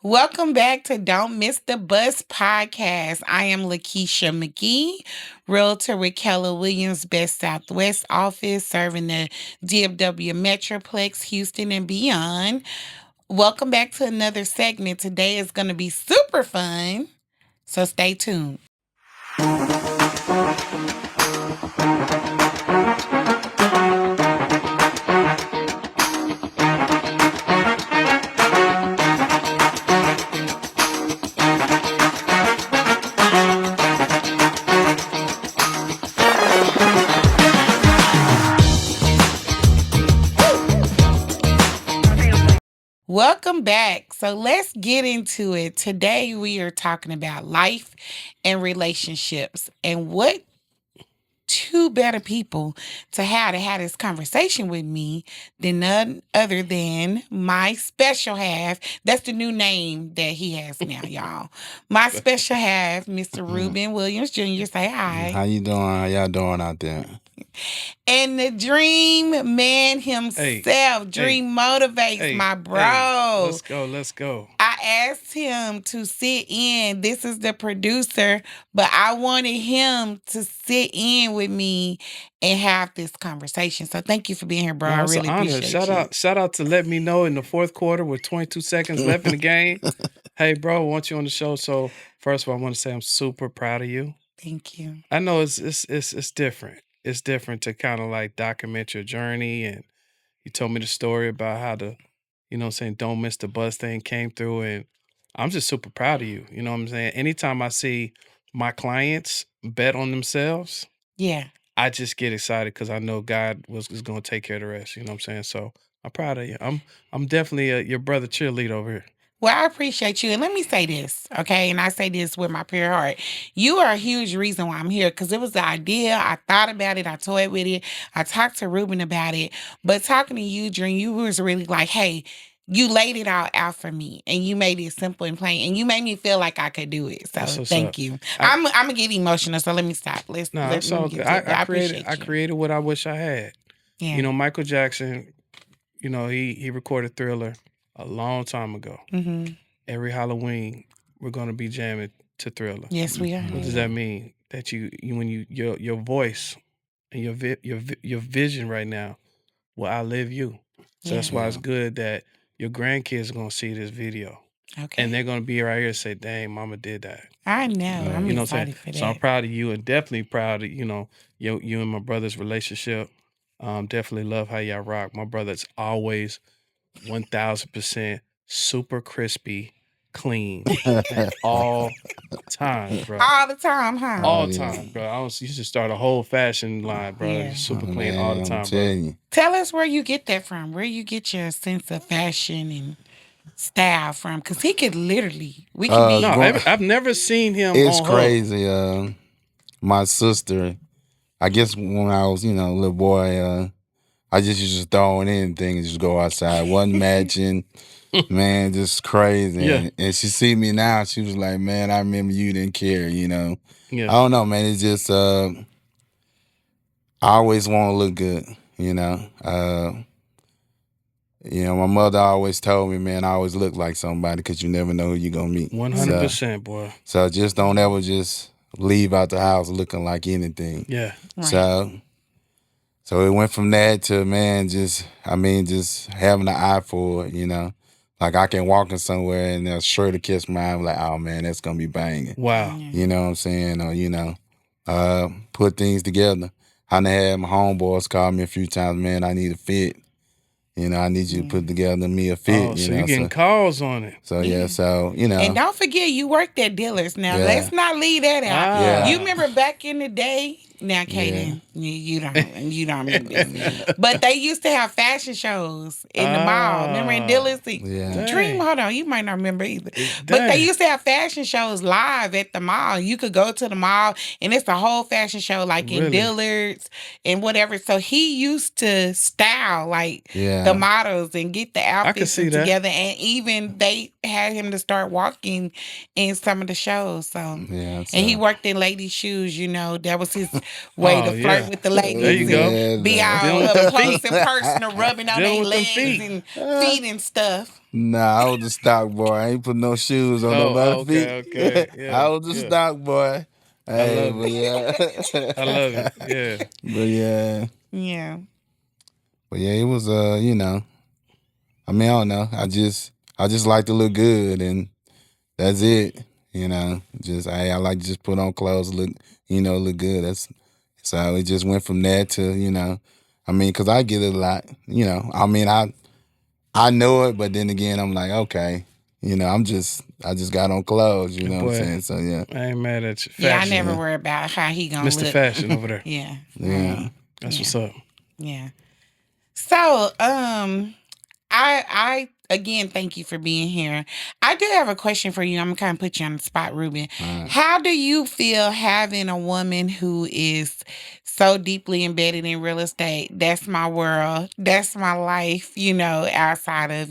Welcome back to Don't Miss the Bus podcast. I am Lakeisha McGee, realtor with Keller Williams Best Southwest office, serving the DFW Metroplex, Houston, and beyond. Welcome back to another segment. Today is going to be super fun, so stay tuned. Welcome back. So let's get into it. Today we are talking about life and relationships and what two better people to have this conversation with me than none other than my special half. That's the new name that he has now, y'all. My special half, Mr. Ruben Williams Jr. Say hi. How you doing? How y'all doing out there? And the dream man himself, Dream Motivates, my bro. Let's go. I asked him to sit in. This is the producer, but I wanted him to sit in with me and have this conversation. So thank you for being here, bro. I really appreciate you. Shout out to let me know in the fourth quarter with 22 seconds left in the game. Hey, bro, I want you on the show. So first of all, I want to say I'm super proud of you. Thank you. I know it's different. It's different to kind of like document your journey, and you told me the story about how the, don't miss the bus thing came through, and I'm just super proud of you. You know what I'm saying? Anytime I see my clients bet on themselves, Yeah. I just get excited because I know God is going to take care of the rest. You know what I'm saying? So I'm proud of you. I'm definitely your brother cheerleader over here. Well, I appreciate you. And let me say this, okay? And I say this with my pure heart. You are a huge reason why I'm here because it was the idea. I thought about it. I toyed with it. I talked to Ruben about it. But talking to you, Dream, you was really like, hey, you laid it all out for me and you made it simple and plain and you made me feel like I could do it. So thank you. I'm gonna get emotional, so let me stop. It's all good. I created what I wish I had. Yeah. You know, Michael Jackson, he recorded Thriller a long time ago. Mm-hmm. Every Halloween, we're gonna be jamming to Thriller. Yes, we are. What does that mean? That your voice and your vision right now will outlive you. So that's why it's good that your grandkids are gonna see this video. Okay. And they're gonna be right here and say, "Dang, Mama did that." I know. I'm excited for that. So I'm proud of you, and definitely proud of you and my brother's relationship. Definitely love how y'all rock. My brother's always 1000% super crispy, clean at all times, bro. All the time, huh? All time, bro. You should start a whole fashion line, bro. Yeah. Super clean all the time, bro. You. Tell us where you get that from. Where you get your sense of fashion and style from? Because he could literally, we can be. No, I've never seen him. It's on crazy. My sister, I guess when I was, a little boy, I just used to throw in anything and just go outside. Wasn't matching. Man, just crazy. Yeah. And she see me now, she was like, man, I remember you didn't care, Yeah. I don't know, man. It's just, I always want to look good, my mother always told me, man, I always look like somebody because you never know who you're going to meet. 100%, boy. So just don't ever just leave out the house looking like anything. Yeah. Right. So it went from that to, man, just having an eye for it, Like I can walk in somewhere and they'll sure to catch my eye. I'm like, oh, man, that's going to be banging. Wow. You know what I'm saying? Or, put things together. I had my homeboys call me a few times, man, I need a fit. I need you to put together me a fit. Oh, so you're getting calls on it. So, And don't forget, you worked at Dillard's. Now, let's not leave that out. Yeah. You remember back in the day? Now, Kaden, you don't remember this. But they used to have fashion shows in the mall. Remember in Dillard's? Yeah. Dream, hold on, you might not remember either. But they used to have fashion shows live at the mall. You could go to the mall, and it's a whole fashion show, like in Dillard's and whatever. So he used to style, like, the models and get the outfits together. And even they had him to start walking in some of the shows. So, and he worked in ladies' shoes, that was his way Oh, to flirt yeah. with the There you ladies go. and be Yeah, all Dealing with up them close feet. and personal, rubbing on Dealing their with them legs feet. and feet and stuff. Nah, I was the stock boy. I ain't put no shoes on Oh, nobody's okay, feet. okay. I Yeah, was the yeah. stock boy. I Hey, love but it. I love yeah. it. Yeah. But yeah. Yeah. But yeah, it was you know, I mean, I don't know. I just like to look good and that's it. You know, just I like to just put on clothes, look, look good. That's so it just went from there to, I mean, cause I get it a lot, I mean, I know it, but then again, I'm like, okay, I just got on clothes, you know what I'm Boy, saying? So yeah, I ain't mad at you. Yeah, I Fashion. never Yeah. worry about how he gonna Mr. look. Fashion over there. Yeah. yeah. Right. That's Yeah. what's up. Yeah. So, I again thank you for being here. I do have a question for you. I'm gonna kind of put you on the spot, Ruben. All right. How do you feel having a woman who is so deeply embedded in real estate? That's my world. That's my life, outside of,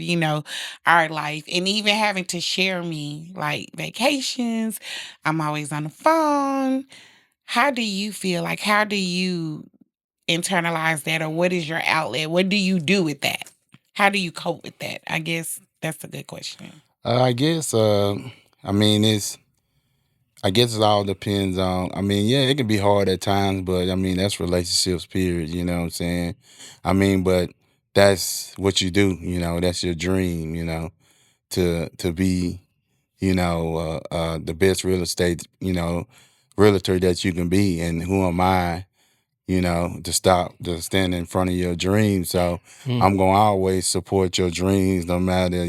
our life. And even having to share me like vacations. I'm always on the phone. How do you feel? Like, how do you internalize that, or what is your outlet? What do you do with that? How do you cope with that? I guess that's a good question. I guess, I mean, I guess it all depends on, I mean, yeah, it can be hard at times, but I mean, that's relationships, period. You know what I'm saying? I mean, but that's what you do, that's your dream, to be, the best real estate, realtor that you can be. And who am I, to stand in front of your dreams? So Hmm. I'm going to always support your dreams, no matter,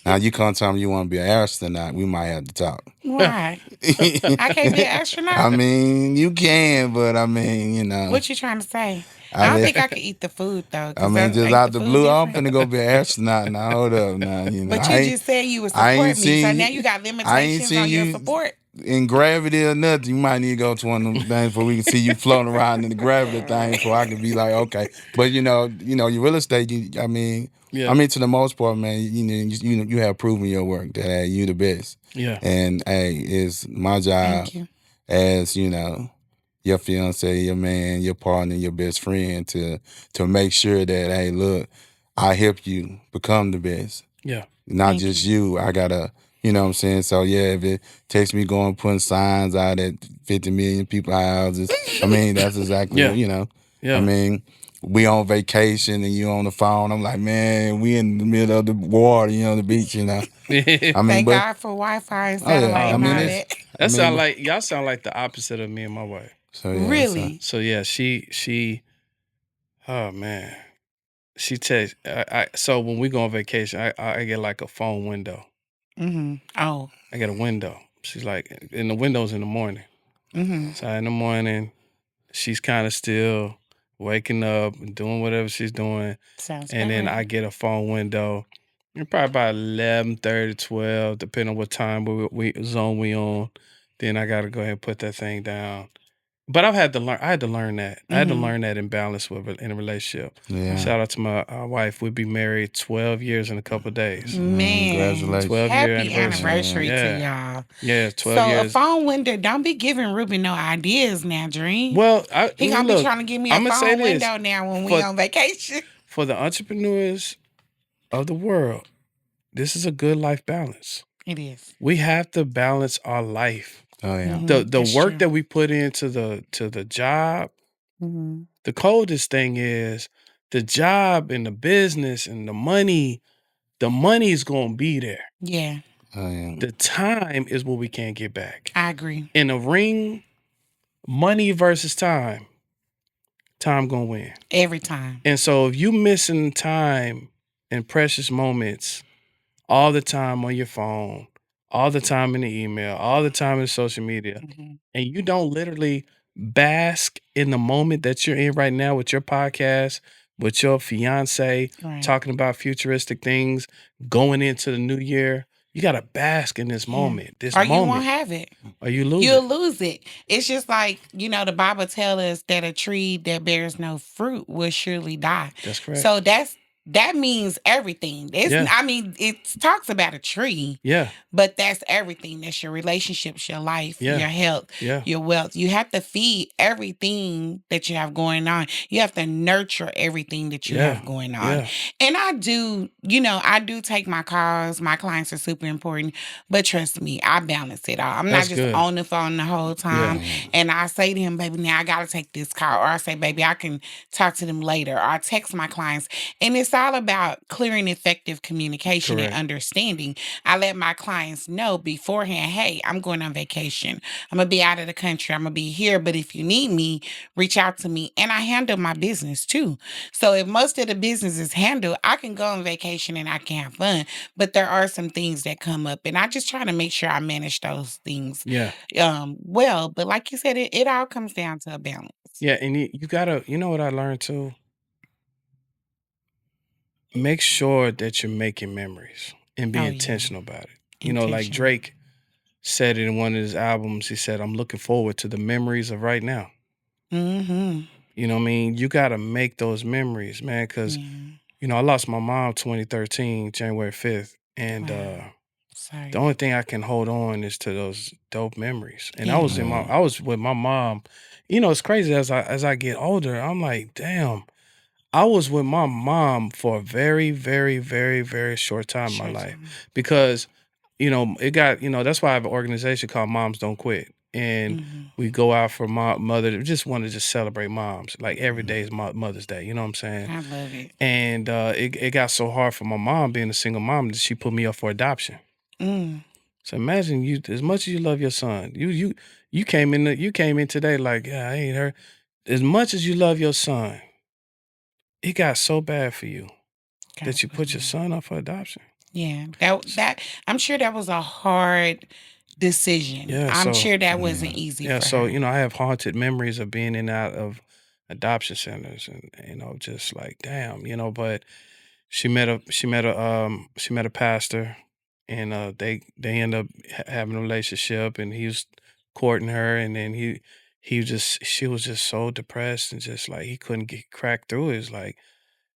Now, you come tell me you want to be an astronaut, we might have to talk. Why? I can't be an I astronaut? mean, you can, but I mean, What you trying to say? I I don't mean, think I could eat the food though. I 'Cause mean, just ain't out the the food blue, I'm different? finna go be an astronaut now. Hold up now, But I you ain't, just said you would I ain't support me, so seen now you. you got I ain't limitations seen on your you support. in gravity or nothing. You might need to go to one of them things where we can see you floating around in the gravity thing, so I can be like, okay. But your real estate. I mean, Yeah. to the most part, man, you have proven your work that hey, you the best. Yeah. And hey, it's my job Thank you. as your fiance, your man, your partner, your best friend to make sure that hey, look, I help you become the best. Yeah. Not Thank just you. I gotta, you know what I'm saying? So yeah, if it takes me going putting signs out at 50 million people's houses, I mean, that's exactly Yeah. what, I Yeah. mean, we on vacation and you on the phone. I'm like, man, we in the middle of the water, the beach, I mean, Thank but God for Wi-Fi and oh yeah, satellite Oh I and mean all man. it's that. I That mean, sound like y'all sound like the opposite of me and my wife. so yeah, Really? So yeah, she oh man. She takes so when we go on vacation, I get like a phone window. Mm-hmm. Oh. I get a window. She's like, and the window's in the morning. Mm-hmm. So in the morning, she's kind of still waking up and doing whatever she's doing. Sounds And then good. I get a phone window. And probably about 11:30, 12, depending on what time we zone we on. Then I got to go ahead and put that thing down. But I had to learn that. I had to Mhm. learn that in balance in a relationship. yeah. Shout out to my wife. We'd be married 12 years in a couple of days. Man, Congratulations. 12-year happy anniversary. anniversary to Yeah. y'all. Yeah, 12 So a years. phone window, don't be giving Ruben no ideas now, Dream. Well, He gonna be look, trying to give me a I'ma say phone this. window now when we For- on vacation. For the entrepreneurs of the world, this is a good life balance. It is. We have to balance our life. Oh yeah. Mhm, The that's work true. that we put into the job, Mhm. the coldest thing is the job and the business and the money is gonna be there. Yeah, Oh yeah. The time is what we can't get back. I agree. In a ring, money versus time gonna win. Every time. And so if you missing time and precious moments all the time on your phone, all the time in the email, all the time in social media, Mhm. and you don't literally bask in the moment that you're in right now with your podcast, with your fiance, Right. talking about futuristic things, going into the new year, you gotta bask in this Yeah. moment. This Or you won't moment. have it. Or you lose You'll it. lose it. It's just like, the Bible tells us that a tree that bears no fruit will surely die. That's correct. So that's that means everything. Yeah. I mean, it talks about a tree, Yeah. but that's everything. That's your relationships, your life, Yeah. your health, Yeah. your wealth. You have to feed everything that you have going on. You have to nurture everything that you Yeah. have going on. Yeah. And I do, I do take my calls. My clients are super important, but trust me, I balance it all. I'm That's not just good. on the phone the whole time. And I say to him, baby, now I got to take this call. Or I say, baby, I can talk to them later. Or I text my clients. And it's all about clear and effective communication Correct. and understanding. I let my clients know beforehand, hey, I'm going on vacation. I'm going to be out of the country. I'm going to be here. But if you need me, reach out to me. And I handle my business too. So if most of the business is handled, I can go on vacation and I can have fun. But there are some things that come up. And I just try to make sure I manage those things Yeah. well. But like you said, it all comes down to a balance. Yeah. And you gotta, you know what I learned too? Make sure that you're making memories and be Oh, yeah. intentional about it. You know, like Intentional. Drake said it in one of his albums. He said, I'm looking forward to the memories of right now. Mm-hmm. You know what I mean? You got to make those memories, man, because, Yeah. I lost my mom 2013, January 5th. And Wow. Sorry. the only thing I can hold on is to those dope memories. And Yeah. I was with my mom. It's crazy as I get older, I'm like, damn, I was with my mom for a very, very, very, very short time in my life because, it got, that's why I have an organization called Moms Don't Quit. And we go out for we just want to just celebrate moms. Like every day is Mother's Day. You know what I'm saying? I love it. And it got so hard for my mom being a single mom that she put me up for adoption. So imagine you, as much as you love your son, you came in today like, yeah, I ain't her. As much as you love your son, it got so bad for you that you put your son up for adoption. Yeah, that I'm sure that was a hard decision. Yeah, I'm sure that wasn't easy Yeah, for so her. I have haunted memories of being in and out of adoption centers, and just like damn, but she met a pastor, and they end up having a relationship, and he was courting her, and then she was just so depressed and just like he couldn't get cracked through it. It's like,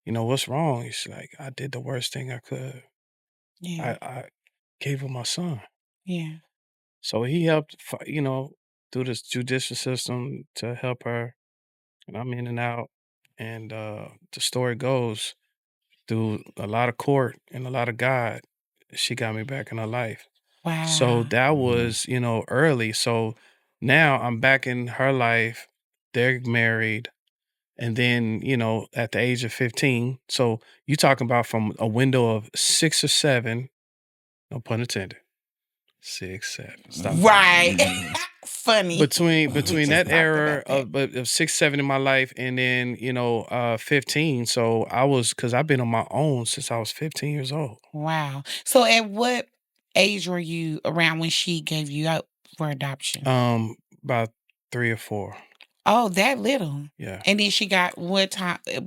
what's wrong? He's like, I did the worst thing I could. Yeah, I gave her my son. yeah. So he helped, through this judicial system to help her, and I'm in and out. And the story goes, through a lot of court and a lot of God, she got me back in her life. So Wow. that was, early. So now I'm back in her life. They're married. And then, at the age of 15, so you talking about from a window of 6 or 7, no pun intended. 6, 7. Stop. Right. Funny. Between just that talked era about that. of 6, 7 in my life, and then 15. So I was, because I've been on my own since I was 15 years old. Wow. So at what age were you around when she gave you up for adoption? About 3 or 4. Oh, that little. Yeah. And then she got what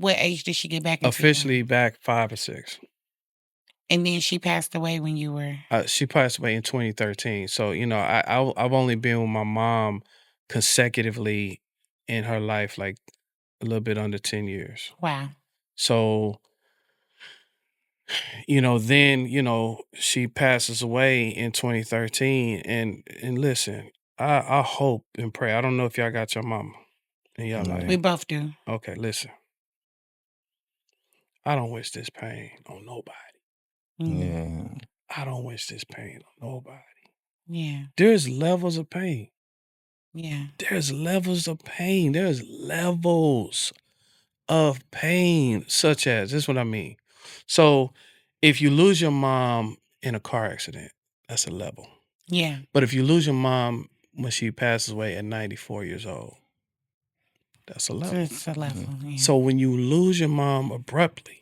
age did she get back into Officially back 5 or 6. And then she passed away when you were She passed away in 2013. So I've only been with my mom consecutively in her life like a little bit under 10 years. Wow. So then she passes away in 2013, and listen, I hope and pray. I don't know if y'all got your mama in your life. We both do. Okay, listen. I don't wish this pain on nobody. Yeah. I don't wish this pain on nobody. Yeah. There's levels of pain. Yeah. There's levels of pain. There's levels of pain, such as, this is what I mean. So if you lose your mom in a car accident, that's a level. Yeah. But if you lose your mom when she passes away at 94 years old, that's a level. It's a level. Yeah. So when you lose your mom abruptly,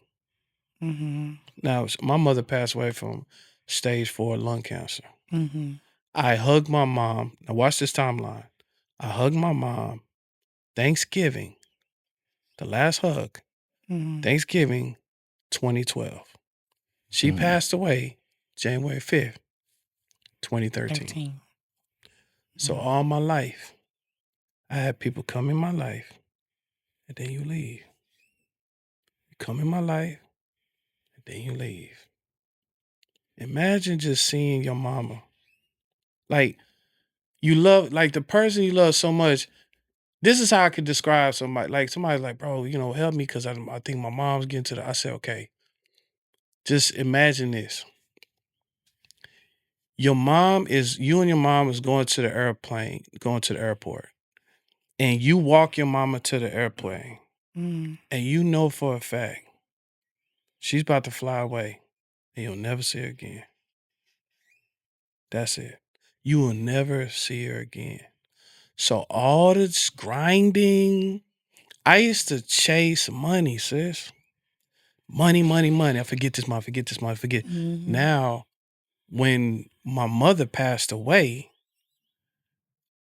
now my mother passed away from stage 4 lung cancer. I hugged my mom. Now watch this timeline. I hugged my mom Thanksgiving, the last hug, Thanksgiving 2012. She passed away January 5th, 2013. So all my life, I had people come in my life, and then you leave. You come in my life, then you leave. Imagine just seeing your mama. Like, you love, like the person you love so much. This is how I could describe somebody. Like, somebody's like, bro, help me because I think my mom's getting to the. I said, okay, just imagine this. You and your mom is going to the airport, and you walk your mama to the airplane, Mm. and you know for a fact she's about to fly away, and you'll never see her again. That's it. You will never see her again. So all this grinding, I used to chase money, sis. Money. I forget this month, forget. Mhm. Now, when my mother passed away,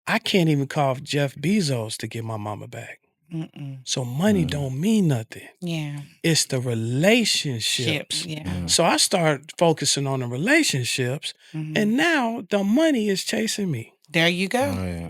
I can't even call Jeff Bezos to get my mama back. Mm-mm. So money don't mean nothing. Yeah. It's the relationships. Yeah. So I started focusing on the relationships, Mhm. and now the money is chasing me. There you go. Oh, yeah.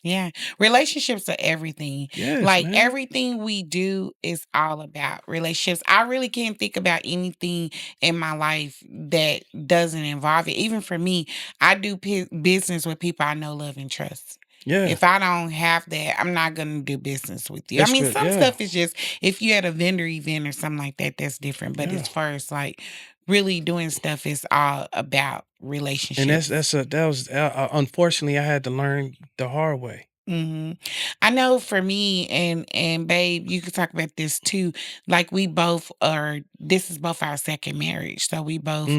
Yeah. Relationships are everything. Yes, Like man. everything we do is all about relationships. I really can't think about anything in my life that doesn't involve it. Even for me, I do business with people I know, love, and trust. Yeah. If I don't have that, I'm not going to do business with you. That's I mean, good, some yeah. stuff is just, if you had a vendor event or something like that, that's different. But Yeah. as far as like really doing stuff, is all about relationships. And that was unfortunately I had to learn the hard way. Hmm. I know for me and babe, you could talk about this too. Like this is both our second marriage, so we both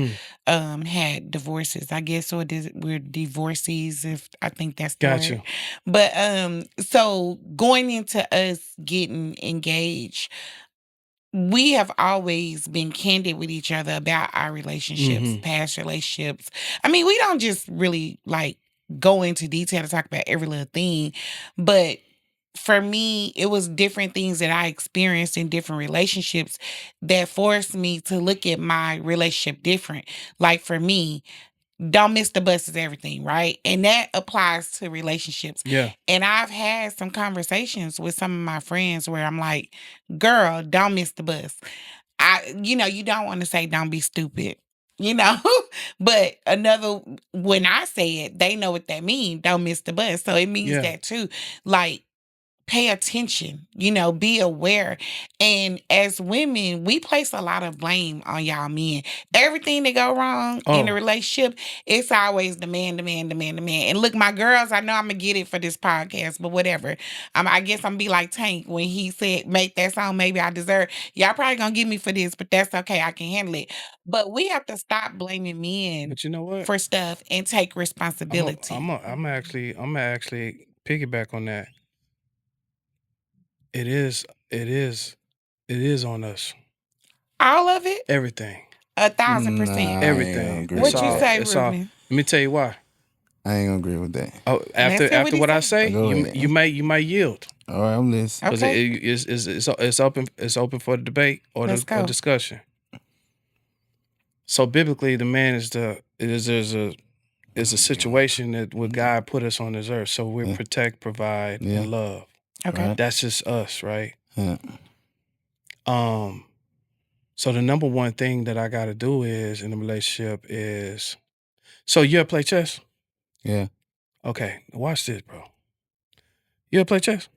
had divorces. I guess we're divorcees, if I think that's the Gotcha. word. But so going into us getting engaged, we have always been candid with each other about our relationships, past relationships. I mean, we don't just really like go into detail to talk about every little thing, but for me, it was different things that I experienced in different relationships that forced me to look at my relationship different. Like for me, don't miss the bus is everything, right? And that applies to relationships. Yeah. And I've had some conversations with some of my friends where I'm like, girl, don't miss the bus. You don't want to say don't be stupid, but when I say it, they know what that means. Don't miss the bus. So it means that too. Like, pay attention, be aware. And as women, we place a lot of blame on y'all men. Everything that go wrong in a relationship, it's always the man. And look, my girls, I know I'm going to get it for this podcast, but whatever. I guess I'm going to be like Tank when he said, make that song, maybe I deserve. Y'all probably going to get me for this, but that's okay. I can handle it. But we have to stop blaming men But you know what? for stuff and take responsibility. I'm actually piggyback on that. It is on us. All of it? Everything. 1,000%. Nah, Everything. What you say, It's all. Ruben? Let me tell you why. I ain't gonna agree with that. Oh, Let's hear what after he what I say. say, Go ahead. you might yield. All right, I'm listening. Because Okay. it's open for the debate or Let's the go. discussion. So biblically, the man is a situation that where God put us on this earth. So we protect, provide, Yeah. and love. Okay. Right. That's just us, right? Yeah. So the number one thing that I got to do is in a relationship is. So you ever play chess? Yeah. Okay, watch this, bro. You ever play chess?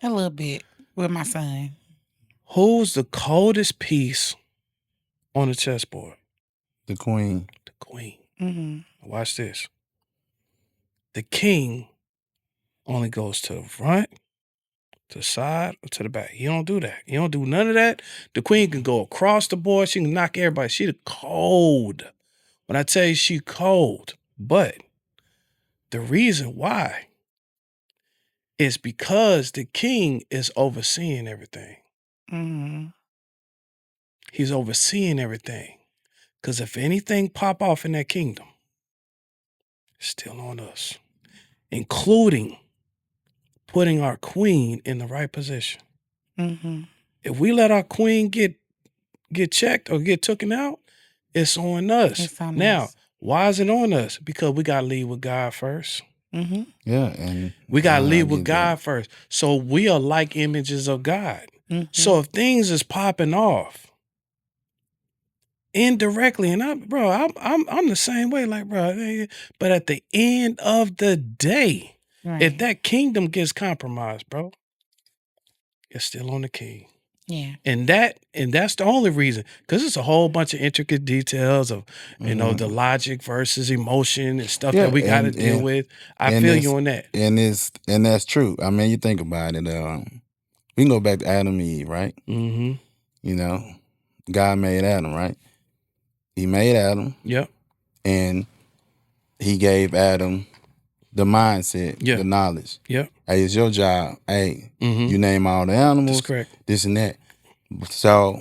A little bit with my son. Who's the coldest piece on the chessboard? The queen. The queen. Mm-hmm. Watch this. The king only goes to the front, to the side, or to the back. He don't do that. He don't do none of that. The queen can go across the board. She can knock everybody. She the cold. When I tell you she cold. But the reason why is because the king is overseeing everything. Mm-hmm. He's overseeing everything. Because if anything pop off in that kingdom, it's still on us. Including putting our queen in the right position. Mm-hmm. If we let our queen get checked or get taken out, it's on us. It's on now, us. why is it on us? Because we got to lead with God first. Mm-hmm. Yeah, and We got to I lead with get that. God first. So we are like images of God. Mm-hmm. So if things is popping off, indirectly, and I'm the same way, like, bro. But at the end of the day, if Right. that kingdom gets compromised, bro, it's still on the king. Yeah. And that's the only reason, because it's a whole bunch of intricate details of the logic versus emotion and stuff Yeah, that we got to and deal and with. I and feel it's you on that. and that's true. I mean, you think about it. We can go back to Adam and Eve, right? Mm-hmm. You know, God made Adam, right? He made Adam, Yep. and he gave Adam the mindset, Yeah. the knowledge. Yep. Hey, it's your job. Hey, Mm-hmm. you name all the That's animals, correct. this and that. So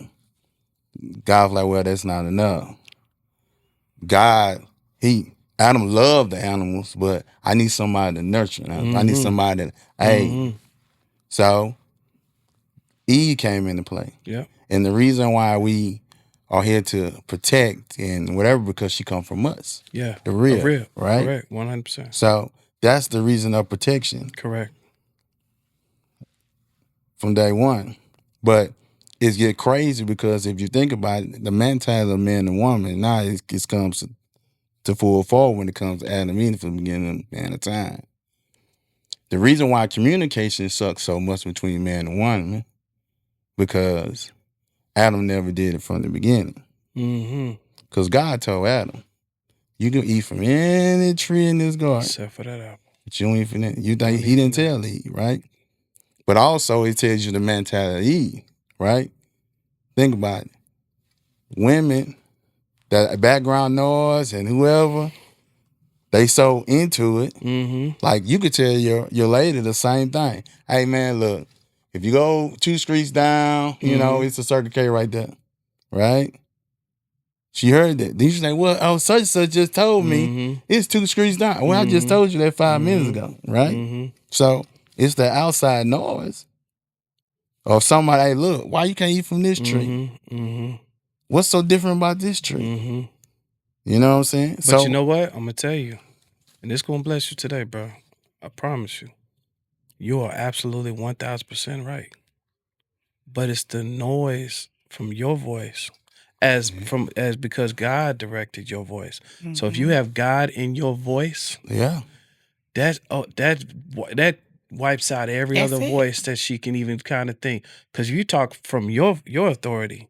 God was like, well, that's not enough. Adam loved the animals, but I need somebody to nurture them. I need Mhm. somebody to, hey. Mhm. So Eve came into play. Yep. And the reason why we are here to protect and whatever, because she come from us. Yeah. The rib, Real. right? Correct. 100%. So that's the reason of protection Correct. from day one. But it's get crazy because if you think about it, the mentality of man and woman, now it comes to full forward when it comes to Adam and Eve from the beginning of mankind. The reason why communication sucks so much between man and woman, because Adam never did it from the beginning. Mm-hmm. Because God told Adam, you can eat from any tree in this garden, Except for that apple. but you don't eat from that. You think he didn't tell Eve, right? But also it tells you the mentality of Eve, right? Think about it. Women, that background noise and whoever, they so into it. Mm-hmm. Like you could tell your lady the same thing. Hey man, look, if you go 2 streets down, you know, it's a Circle K right there, right? She heard that. Then she say, well, oh, such and such just told me it's 2 streets down. Well, I just told you that 5 minutes ago, right? Mm-hmm. So it's the outside noise of somebody, hey, look, why you can't eat from this tree? Mm-hmm. What's so different about this tree? Mm-hmm. You know what I'm saying? But So you know what? I'm gonna tell you, and it's gonna bless you today, bro. I promise you. You are absolutely 1,000% right. But it's the noise from your voice, as because God directed your voice. So if you have God in your voice, yeah. that wipes out every That's other it. voice that she can even kind of think. Because you talk from your authority,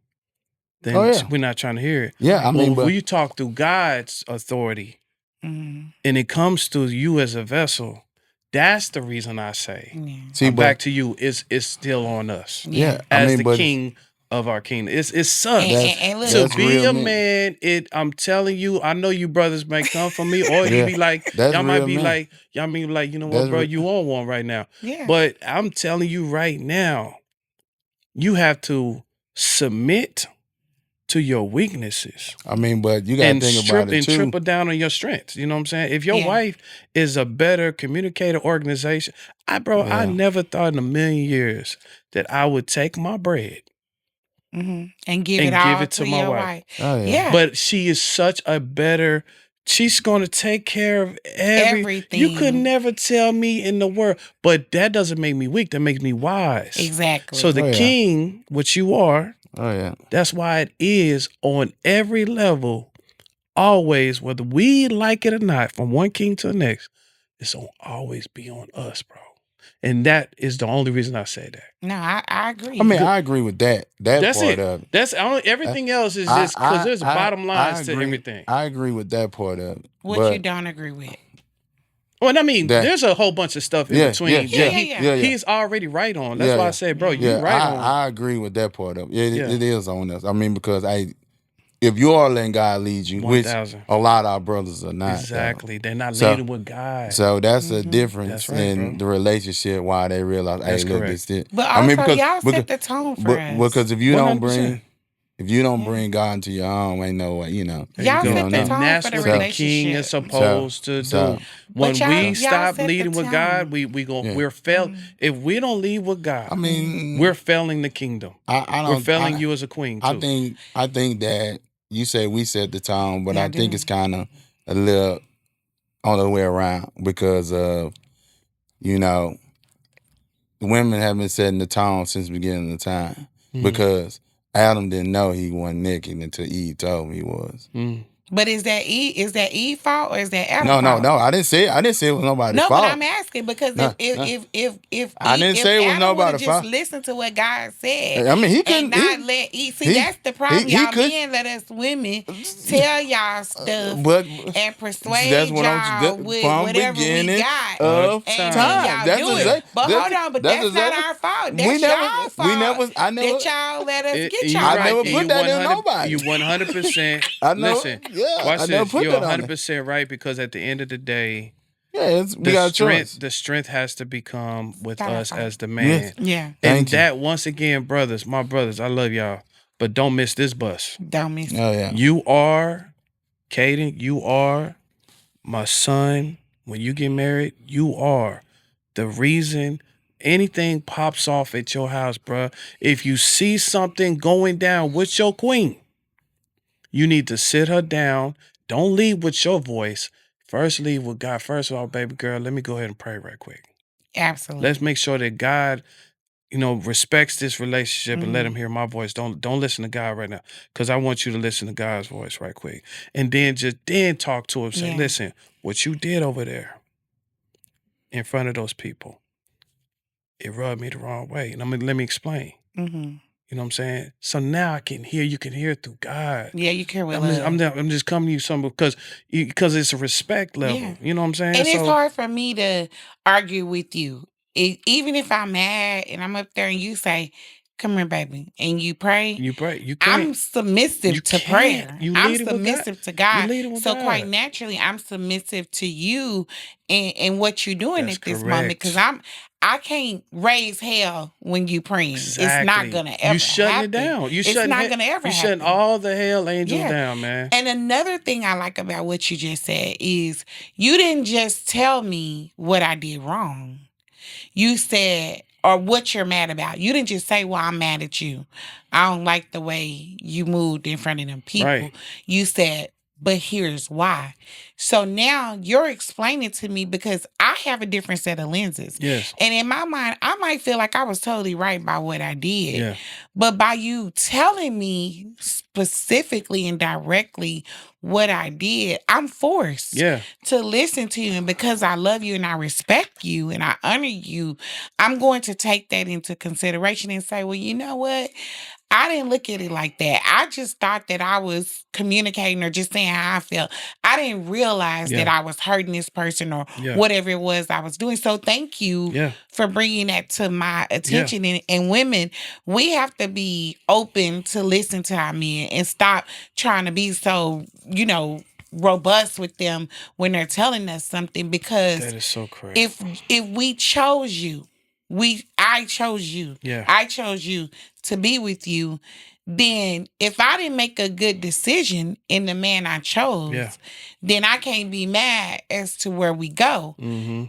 then Oh, yeah. we're not trying to hear it. Yeah, I mean, Well, but when you talk through God's authority, Mhm. and it comes to you as a vessel, that's the reason I say, Yeah. see, I'm back to you. It's still on us yeah, I as mean, the but king of our kingdom. It sucks. And look, To that's be real a men. man, I'm telling you, I know you brothers may come from me, or you Yeah, be like, that's y'all might real be men. like, you know what, That's bro, re- you on one right now. yeah. But I'm telling you right now, you have to submit to your weaknesses I mean, but you gotta and think about it too. triple down on your strengths. You know what I'm saying? If your Yeah. wife is a better communicator, organization, I Yeah. never thought in a million years that I would take my bread Mhm. And give and it all give it to to my your wife. wife. Oh yeah. Yeah. But she is such a better. She's going to take care of everything. You could Everything. never tell me in the world, but that doesn't make me weak. That makes me wise. Exactly. So the Oh, yeah. king, which you are, Oh yeah. that's why it is on every level, always, whether we like it or not, from one king to the next, it's gonna always be on us, bro. And that is the only reason I say that. No, I agree. I mean, I agree with that. That That's part it. of it. That's everything else is just because there's a bottom lines to agree, everything. I agree with that part of it. what but you don't agree with. Well, I mean, that- there's a whole bunch of stuff in Yeah, between. yeah, yeah. He's already right on. That's Yeah, why I yeah. said, bro, Yeah, you right on. I agree with that part of it. Yeah. It is on us. I mean, because if you are letting God lead you, which 1,000. a lot of our brothers are not. though. Exactly. They're not So- leading with God. So that's a difference That's right, in bro. the relationship. Why they realize, hey, That's look, correct. this it. But I mean, also, because y'all set the tone for us. because if you don't 100%. bring God into your home, ain't no way, you know. There you Y'all go. set don't the know. tone And that's for the what the relationship. king is supposed to do. so- When y'all- we y'all stop set the leading with tone. God, we're Yeah. If we don't lead with God, I mean, we're failing the kingdom. I We're don't. failing you as a queen too. I think that you say we set the tone, but Yeah, I I think do. it's kind of a little on the way around because of, you know, women have been setting the tone since the beginning of the time. Mhm. Because Adam didn't know he wasn't naked until Eve told him he was. Mm. But is that Eve fault or is that Adam No, fault? I didn't say it was nobody's No, fault. but I'm asking because No, if I didn't say it was Adam nobody's would've fault. just listened to what God said, I mean, he and couldn't. not let see he- that's the problem. he Y'all could- men let us women tell y'all stuff But and persuade that's what y'all I'm with from whatever we beginning got. of And time. y'all That's do it. exact- But that's- hold on, but that's that's not exactly- our fault. we That's never- y'all we fault. never- I never- that y'all let us get You y'all. I right. never and put you that in 100 nobody. You 100%. I know. Listen, Yeah, watch I never this. put You're that on 100% right because at the end of the day, Yeah, we got a choice. the strength has to become with Not our us fault. as the man. Yeah, And Thank you. that, once again, brothers, my brothers, I love y'all, but don't miss this bus. don't miss. Oh yeah. You are, Caden, you are my son. When you get married, you are the reason anything pops off at your house, bruh. If you see something going down with your queen, you need to sit her down. Don't lead with your voice. First, lead with God. First of all, baby girl, let me go ahead and pray right quick. Absolutely. Let's make sure that God, respects this relationship and let him hear my voice. Don't listen to God right now, because I want you to listen to God's voice right quick. And then then talk to him. Say, Yeah. listen, what you did over there in front of those people, it rubbed me the wrong way. And let me explain. Mm-hmm. You know what I'm saying? So now you can hear it through God. Yeah, you care with I'm love. just coming to you some because it's a respect level. Yeah. You know what I'm saying? And it's So- hard for me to argue with you. Even if I'm mad and I'm up there and you say, come here, baby, and you pray, You pray. You can't. I'm submissive You to can't. prayer. You I'm lead it with God. submissive to God. You lead it with So God. quite naturally, I'm submissive to you and what you're doing That's at this moment. Because correct. I can't raise hell when you praying. It's not Exactly. gonna ever You shutting happen. it down. You It's shutting not he- gonna ever You shutting happen. all the hell angels Yeah. down, man. And another thing I like about what you just said is you didn't just tell me what I did wrong. You said, or what you're mad about. You didn't just say, well, I'm mad at you. I don't like the way you moved in front of them people. Right. You said, but here's why. So now you're explaining to me because I have a different set of lenses. Yes. And in my mind, I might feel like I was totally right by what I did. Yeah. But by you telling me specifically and directly what I did, I'm forced Yeah. to listen to you. And because I love you and I respect you and I honor you, I'm going to take that into consideration and say, well, you know what? I didn't look at it like that. I just thought that I was communicating or just saying how I felt. I didn't realize that Yeah. I was hurting this person or Yeah. whatever it was I was doing. So thank you Yeah. for bringing that to my attention. And women, we have to be open to listen to our men and stop trying to be so, robust with them when they're telling us something, because That is so crazy. if we chose you, I chose you. Yeah. I chose you to be with you. Then if I didn't make a good decision in the man I chose, Yeah. then I can't be mad as to where we go. Mm-hmm.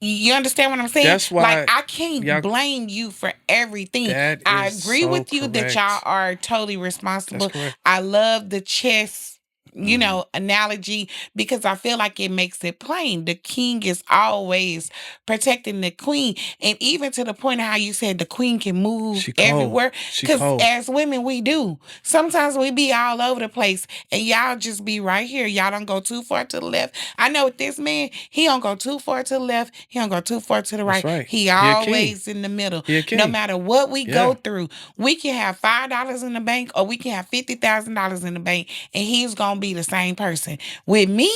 You understand what I'm saying? That's why like I can't y'all- blame you for everything. That I is agree so with you that correct. y'all are totally responsible. That's correct. I love the chess, Mm-hmm. analogy, because I feel like it makes it plain. The king is always protecting the queen. And even to the point of how you said the queen can move She cold. everywhere. She Because cold. as women, we do. Sometimes we be all over the place and y'all just be right here. Y'all don't go too far to the left. I know with this man, he don't go too far to the left. He don't go too far to the right. That's right. He He a king. always in the middle. He a king. No matter what we go Yeah. through, we can have $5 in the bank or we can have $50,000 in the bank and he's going to be the same person. With me,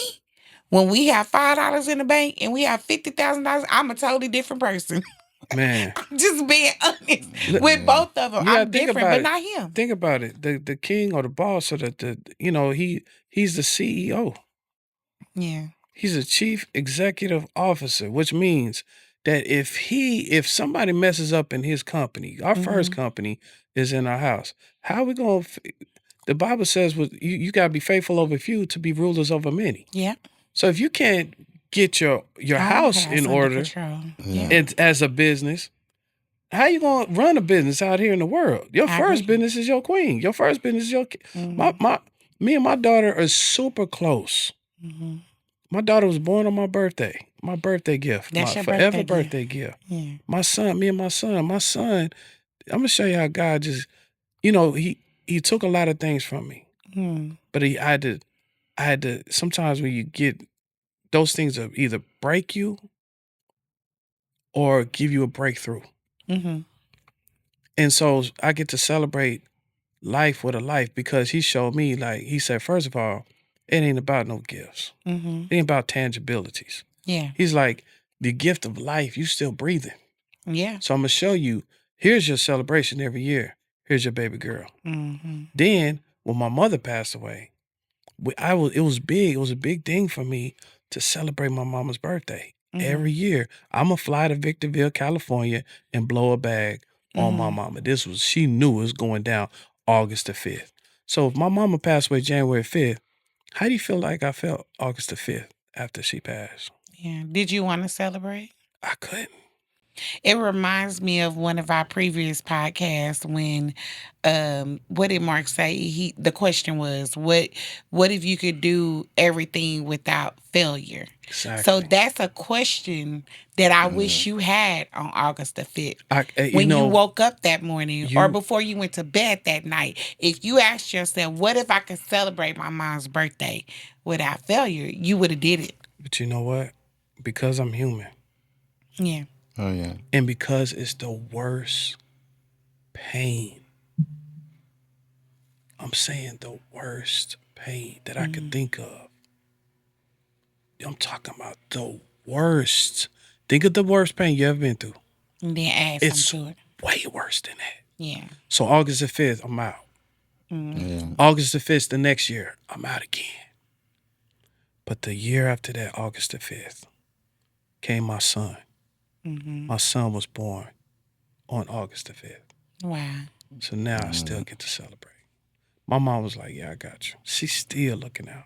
when we have $5 in the bank and we have $50,000, I'm a totally different person. Man. Just being honest Look, with both of them. you gotta I'm think different, about but it. not him. Think about it. The king or the boss or he's the CEO. Yeah. He's a chief executive officer, which means that if somebody messes up in his company, our first company is in our house. How are we going to the Bible says you got to be faithful over few to be rulers over many. Yeah. So if you can't get your house in under order control. Yeah. Yeah. as a business, how you going to run a business out here in the world? Your I first agree. business is your queen. Your first business is your me and my daughter are super close. Mhm. My daughter was born on my birthday. My birthday gift. That's my your forever birthday birthday gift. Yeah. My son, me and my son. My son, I'm gonna show you how God just, he he took a lot of things from me, but I had to. Sometimes when you get those things, that either break you or give you a breakthrough. Mm-hmm. And so I get to celebrate life with a life because he showed me, like he said, first of all, it ain't about no gifts. Mm-hmm. It ain't about tangibilities. Yeah. He's like, the gift of life, you still breathing. Yeah. So I'm gonna show you, here's your celebration every year. Here's your baby girl. Mm-hmm. Then when my mother passed away, it was big. It was a big thing for me to celebrate my mama's birthday. Every year, I'm gonna fly to Victorville, California, and blow a bag on my mama. She knew it was going down August the 5th. So if my mama passed away January 5th, how do you feel like I felt August the 5th after she passed? Yeah. Did you want to celebrate? I couldn't. It reminds me of one of our previous podcasts when what did Mark say? The question was, what if you could do everything without failure? Exactly. So that's a question that I wish you had on August the 5th. You When you know, woke up that morning or you- before you went to bed that night, if you asked yourself, what if I could celebrate my mom's birthday without failure, you would have did it. but you know what? Because I'm human. Yeah. Oh yeah. And because it's the worst pain, I'm saying the worst pain that I could think of. I'm talking about the worst. Think of the worst pain you ever been through. And then add It's some to it. way worse than that. Yeah. So August the 5th, I'm out. Yeah. August the 5th, the next year, I'm out again. But the year after that, August the 5th, came my son. My son was born on August the 5th. Wow. So now I still get to celebrate. My mom was like, yeah, I got you. She's still looking out.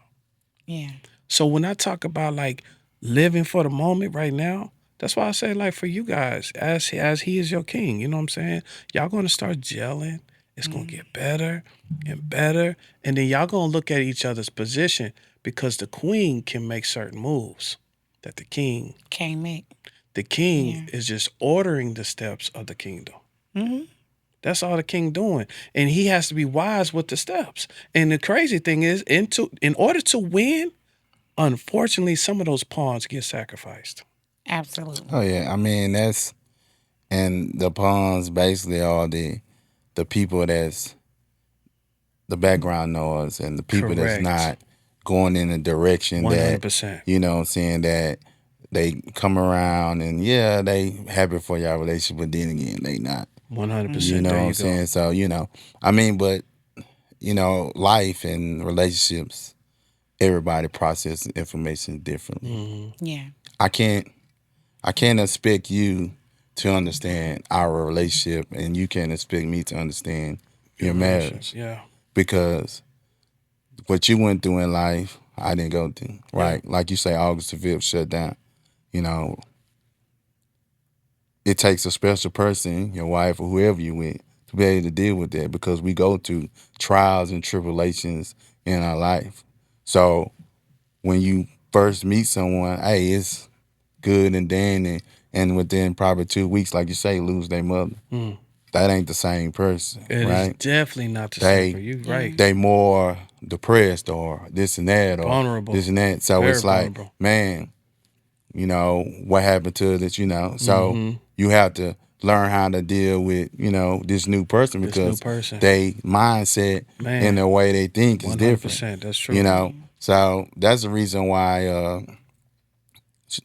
Yeah. So when I talk about like living for the moment right now, that's why I say like for you guys, as he is your king, you know what I'm saying? Y'all gonna start gelling. It's gonna get better and better. And then y'all gonna look at each other's position because the queen can make certain moves that the king Can't make. is just ordering the steps of the kingdom. Mm-hmm. That's all the king doing. And he has to be wise with the steps. And the crazy thing is, in order to win, unfortunately, some of those pawns get sacrificed. Absolutely. Oh yeah. I mean and the pawns basically are the people that's the background noise and the people that's Correct. not going in the direction that 100%. you know what I'm saying, that they come around and yeah, they happy for y'all relationship, but then again they not. 100%. You know There what you I'm go. saying? So, you know, I mean, but you know, life and relationships, everybody processes information differently. Mm-hmm. Yeah. I can't expect you to understand our relationship and you can't expect me to understand your marriage, Yeah. because what you went through in life, I didn't go through, right? Like you say, August the 5th shut down. You know, it takes a special person, your wife or whoever you with, to be able to deal with that, because we go through trials and tribulations in our life. So when you first meet someone, hey, it's good and then and within probably 2 weeks, like you say, lose their mother. Mm. That ain't the same person, It is right? definitely not the They- same for you, right? They more depressed or this and that or Vulnerable. this and that. So Very it's like, vulnerable. man, you know, what happened to this, you know? So Mhm. you have to learn how to deal with, you know, this new person, This new because person. they mindset Man. and the way they think is 100%. different. That's true. You know, so that's the reason why,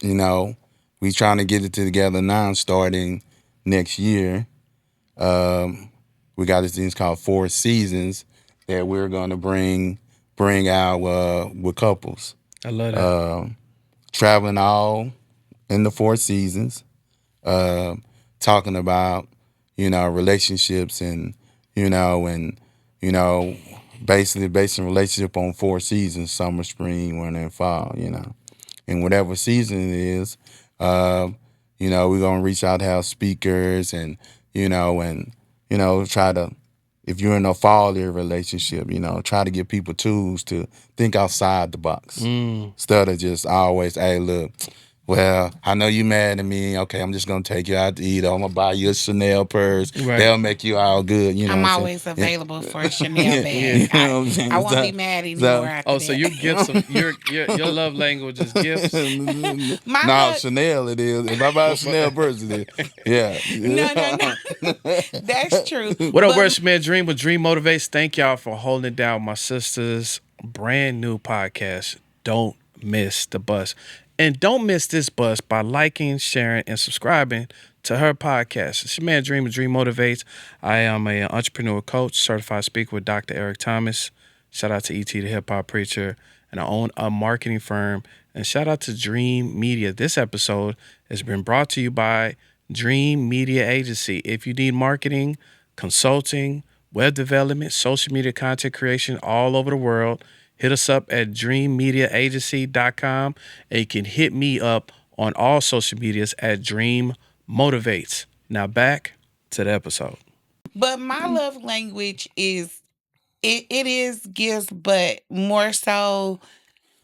you know, we trying to get it together now, starting next year. We got this thing called 4 Seasons that we're gonna bring out with couples, I love that. traveling all in the 4 seasons, talking about, you know, relationships and basically basing relationship on 4 seasons: summer, spring, winter, and fall. You know, and whatever season it is, you know, we're gonna reach out to have speakers and try to, if you're in a fall year relationship, you know, try to give people tools to think outside the box Mm. instead of just always, hey, look, well, I know you mad at me. Okay, I'm just gonna take you out to eat. I'm gonna buy you a Chanel purse. Right. They'll make you all good. You know I'm what I'm always saying? available for a Chanel Yeah. bag. You know what I'm saying? I won't be mad anymore after Oh, so that. your gifts, your love language is gifts. My no, love, Chanel it is. If I buy a Chanel purse, it is. Yeah. no. That's true. What up, But Worship Man Dream with Dream Motivates? Thank y'all for holding down my sister's brand new podcast. Don't miss the bus. And don't miss this bus by liking, sharing, and subscribing to her podcast. It's your man Dream with Dream Motivates. I am an entrepreneur coach, certified speaker with Dr. Eric Thomas. Shout out to E.T. the Hip Hop Preacher. And I own a marketing firm. And shout out to Dream Media. This episode has been brought to you by Dream Media Agency. If you need marketing, consulting, web development, social media content creation all over the world, hit us up at dreammediaagency.com, and you can hit me up on all social medias at Dream Motivates. Now back to the episode. my love language is it is gifts, but more so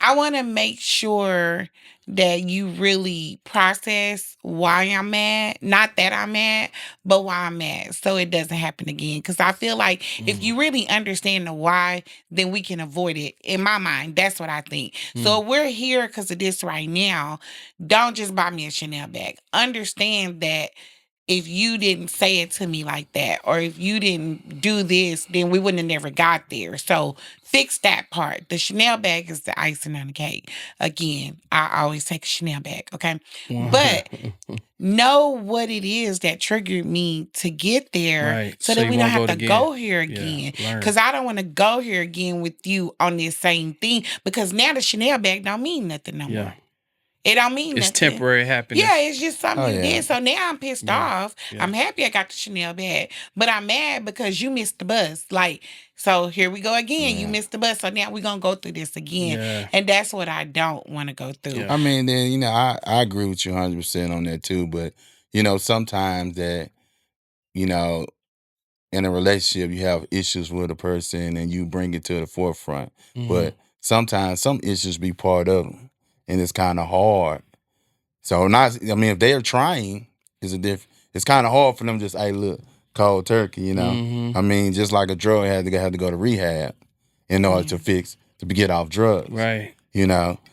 I want to make sure that you really process why I'm mad. Not that I'm mad, but why I'm mad, so it doesn't happen again. Because I feel like if you really understand the why, then we can avoid it. In my mind, that's what I think. So if we're here because of this right now, don't just buy me a Chanel bag. Understand that if you didn't say it to me like that, or if you didn't do this, then we wouldn't have never got there. So fix that part. The Chanel bag is the icing on the cake. Again, I always take a Chanel bag, okay? But know what it is that triggered me to get there, Right. so So that you we don't won't have go to again. go here Yeah, again. learn. Because I don't want to go here again with you on this same thing. Because now the Chanel bag don't mean nothing no Yeah. more. It don't mean It's nothing. temporary happiness. Yeah, it's just something Oh, you yeah. did. So now I'm pissed Yeah, off. yeah. I'm happy I got the Chanel bag, but I'm mad because you missed the bus. Like, so here we go again. You Yeah. missed the bus. So now we're going to go through this again. Yeah. And that's what I don't want to go through. Yeah. I mean, then I agree with you 100% on that too. But sometimes that in a relationship you have issues with a person and you bring it to the forefront. Mhm. But sometimes some issues be part of them, and it's kind of hard. So if they are trying, it's kind of hard for them just, hey, look, cold turkey, Mhm. I mean, just like a drug had to go to rehab in order to get off drugs. Right.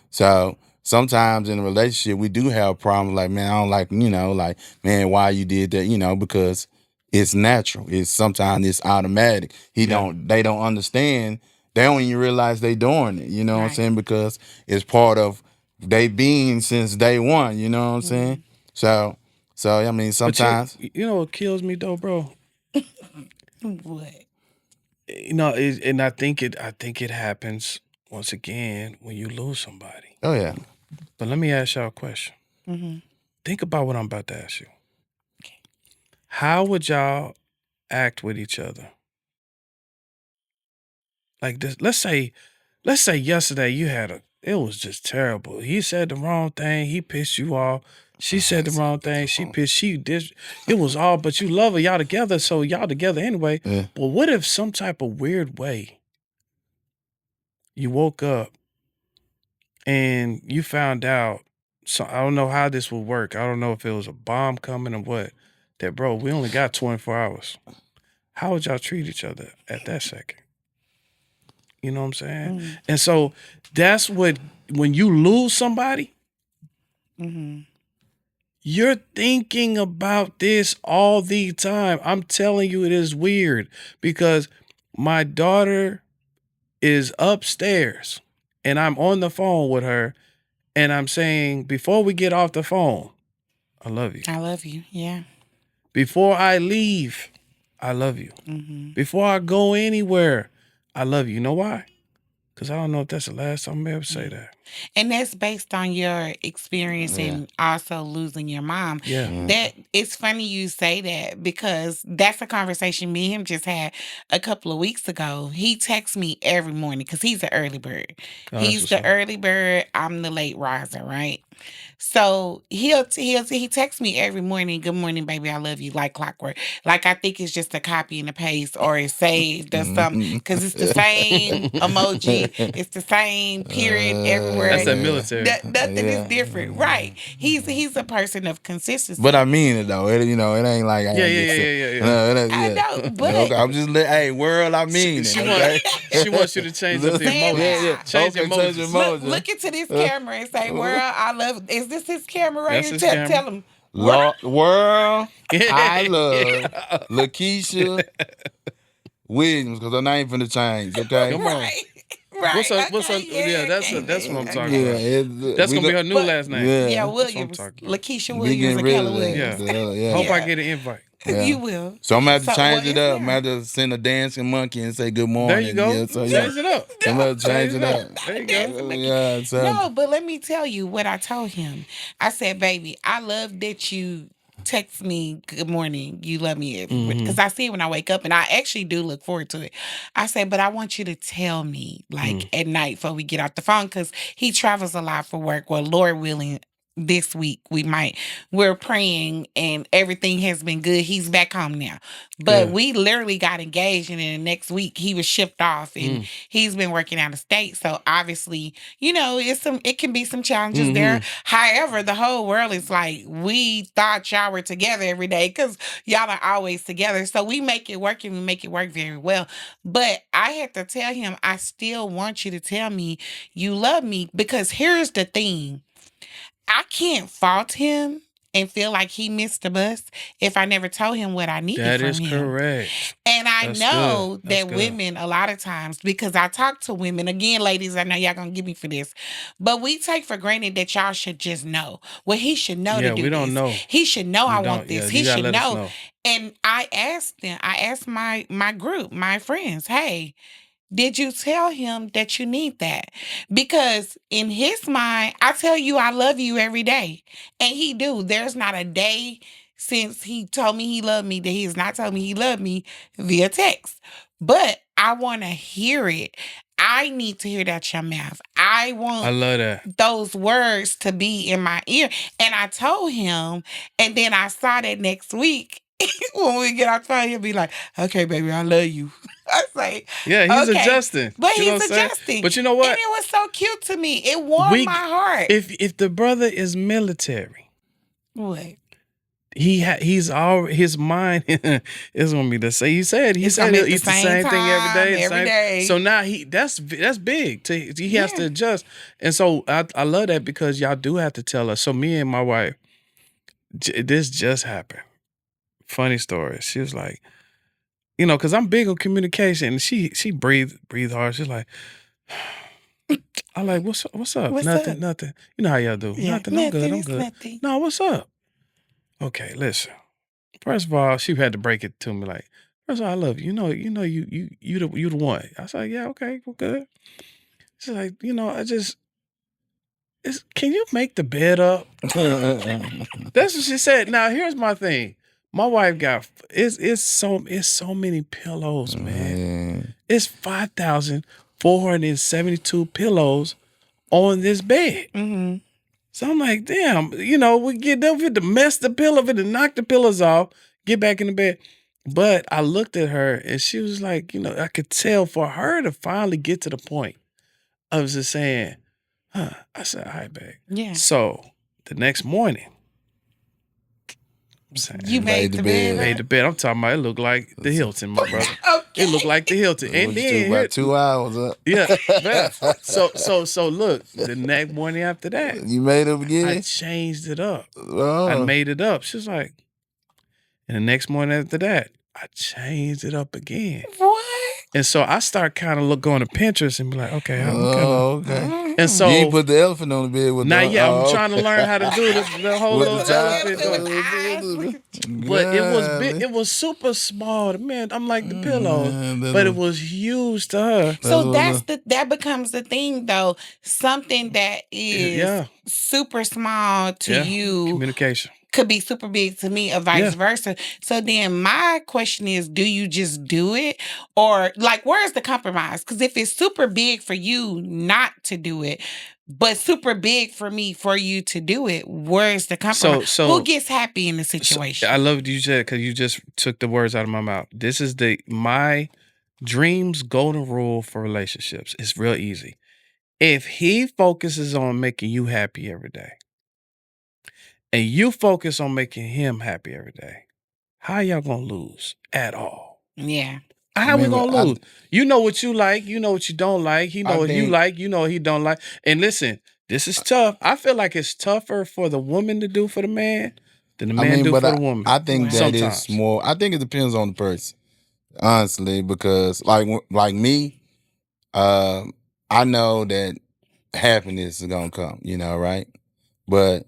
So sometimes in a relationship we do have problems like, man, I don't like, like, man, why you did that, because it's natural. Sometimes it's automatic. They don't understand. They don't even realize they doing it, you know what I'm Right. saying? Because it's part of they being since day one, you know what I'm saying? So I mean, But sometimes you know what kills me though, bro? What? And I think it happens once again when you lose somebody. oh yeah. But let me ask y'all a question. Mm-hmm. Think about what I'm about to ask you. Okay. How would y'all act with each other? Like this, let's say yesterday it was just terrible. He said the wrong thing, he pissed you off. She said the wrong thing, she pissed you. It was all, but you love her, y'all together, so y'all together anyway. Yeah. But what if some type of weird way you woke up and you found out, so I don't know how this would work. I don't know if it was a bomb coming or what, that bro, we only got 24 hours. How would y'all treat each other at that second? You know what I'm saying? Mm-hmm. And so that's when you lose somebody, Mm-hmm. you're thinking about this all the time. I'm telling you, it is weird because my daughter is upstairs and I'm on the phone with her and I'm saying, before we get off the phone, I love you. I love you. Yeah. Before I leave, I love you. Mm-hmm. Before I go anywhere, I love you. You know why? Because I don't know if that's the last time I ever say that. And that's based on your experience and also losing your mom. Yeah. That it's funny you say that because that's a conversation me and him just had a couple of weeks ago. He texts me every morning because he's an early bird. Oh, that's He's what's the up. early bird. I'm the late riser, right? So he texts me every morning, "Good morning, baby. I love you," like clockwork. Like I think it's just a copy and a paste or it's saved or something because it's the same emoji, it's the same period everywhere. That's that military. Nothing is different, right? He's a person of consistency. But I mean it though. It ain't like I Yeah. No, I know, but okay, I'm just hey, world, I mean She it. Okay? she wants you to change up the Stand emoji. out. Change Okay, emojis. change emoji. look into this camera and say, "World, I love." Is this his camera right That's here? his Tell camera. him. World, I love Yeah. Lakeisha Williams because her name finna change. Okay. Come on. Right. Right. What's her? Yeah, that's what I'm talking about. Yeah, That's gonna be her new But- last name. Yeah, Yeah. Williams. talking about. Lakeisha We Williams getting or rid Keller of that. Williams. Yeah. Hope I get an invite. Yeah. You will. So I'm gonna have to So, change well, it up. it's I'm gonna have to send a dancing monkey and say good morning. There you go. Yeah, so Change it up. I'm gonna change it up. There you go. Yeah, so No, but let me tell you what I told him. I said, "Baby, I love that you text me good morning. You love me because I see it when I wake up, and I actually do look forward to it." I said, "But I want you to tell me like at night before we get off the phone because he travels a lot for work. Well, Lord willing." This week we're praying and everything has been good. He's back home now. But Good. we literally got engaged and then the next week he was shipped off and he's been working out of state. So obviously, it can be some challenges there. However, the whole world is like, we thought y'all were together every day because y'all are always together. So we make it work and we make it work very well. But I had to tell him, I still want you to tell me you love me because here's the thing. I can't fault him and feel like he missed the bus if I never told him what I needed That from is him. correct. And I That's know good. That's that good. women, a lot of times, because I talk to women, again, ladies, I know y'all gonna give me for this, but we take for granted that y'all should just know. Well, he should know Yeah, to do we don't this. know. He should know I want Yeah, this. you He gotta should let us know. And I asked my group, my friends, hey, did you tell him that you need that? Because in his mind, I tell you I love you every day. And he do. There's not a day since he told me he loved me that he has not told me he loved me via text. But I want to hear it. I need to hear that out your mouth. I want I love that. those words to be in my ear. And I told him, and then I saw that next week when we get off the phone, he'll be like, "Okay, baby, I love you." I say, Yeah, he's okay. adjusting. But You know he's what I'm saying? adjusting. But you know what? And it was so cute to me. It warmed my heart. If the brother is military, What? he's all his mind is gonna be the same. He said It's he'll gonna be eat at the same thing every day. every day. So now that's big. He has to Yeah. adjust. And so I love that because y'all do have to tell us. So me and my wife, this just happened. Funny story. She was like, because I'm big on communication. And she breathed hard. She's like, I like, what's up? What's nothing, up? nothing. You know how y'all do. Yeah, Nothing. I'm good. I'm it's good. nothing. No, what's up? Okay, listen. First of all, she had to break it to me like, first of all, I love you. You the one. I was like, yeah, okay, well, good. She's like, can you make the bed up? That's what she said. Now here's my thing. My wife got it's so many pillows, man. It's 5,472 pillows on this bed. Mm-hmm. So I'm like, damn, we get them fit to mess the pillow, fit to knock the pillows off, get back in the bed. But I looked at her and she was like, I could tell for her to finally get to the point of just saying, I said, all right, babe. Yeah. So the next morning, I'm saying, You made the bed. made the bed. I'm talking about it looked like the Hilton, my brother. Okay. It looked like the Hilton. And then about 2 hours up. yeah, man. So look, the next morning after that, You made it I again? changed it up. Oh. I made it up. She was like, and the next morning after that, I changed it up again. What? And so I start kind of going to Pinterest and be like, okay, I'm Oh, kinda, okay. and so You ain't put the elephant on the bed with now, the yeah, I'm trying to learn how to do the whole with little the child. elephant. But it was big. It was super small. Man, I'm like the pillow, but it was huge to her. So that becomes the thing though. Something that is Yeah. super small to Yeah. you Communication. could be super big to me or vice versa. So then my question is, do you just do it? Or like, where's the compromise? Because if it's super big for you not to do it, but super big for me for you to do it, where's the compromise? Who gets happy in the situation? I love what you said because you just took the words out of my mouth. This is my dreams golden rule for relationships. It's real easy. If he focuses on making you happy every day, and you focus on making him happy every day, how y'all gonna lose at all? Yeah. How we gonna lose? You know what you like. You know what you don't like. He know what you like. You know what he don't like. And listen, this is tough. I feel like it's tougher for the woman to do for the man than the man do for the woman. I think that is more. I think it depends on the person, honestly, because like me, I know that happiness is gonna come. You know, right? But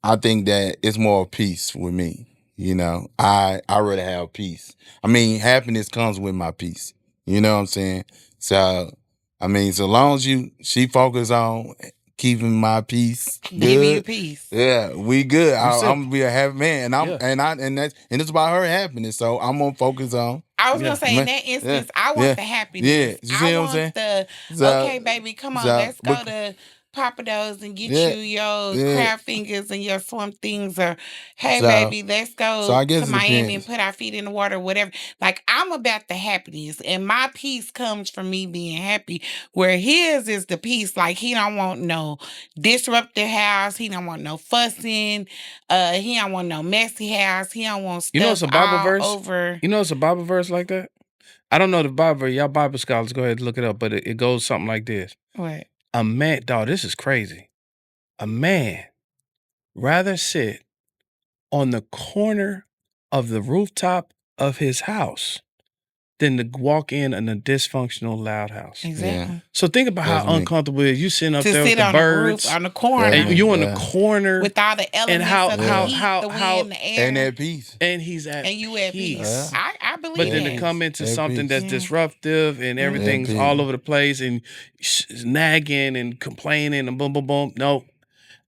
I think that it's more peace with me. You know, I rather have peace. I mean, happiness comes with my peace. You know what I'm saying? So, I mean, so long as she focus on keeping my peace, giving you peace. Yeah, we good. I'm gonna be a happy man, and it's about her happiness. So I'm gonna focus on. I was gonna say in that instance, I want the happiness. Yeah, you see what I'm saying? Okay, baby, come on, let's go to Papa Do's and get you your crab fingers and your swim things, or hey, baby, let's go to Miami and put our feet in the water, whatever. Like, I'm about the happiness, and my peace comes from me being happy. Where his is the peace, like he don't want no disruptive house, he don't want no fussing, he don't want no messy house, he don't want stuff it's a Bible verse over. You know, it's a Bible verse like that. I don't know the Bible. Y'all Bible scholars, go ahead and look it up. But it goes something like this. What? A man, dog, this is crazy. A man rather sit on the corner of the rooftop of his house than to walk in a dysfunctional loud house. Exactly. So think about how uncomfortable it is. You sitting up there with the birds on the corner, and you on the corner with all the elements, and how the wind, the air, and at peace, and he's at and you at peace. I believe. But then to come into something that's disruptive and everything's all over the place and nagging and complaining and boom, boom, boom. No.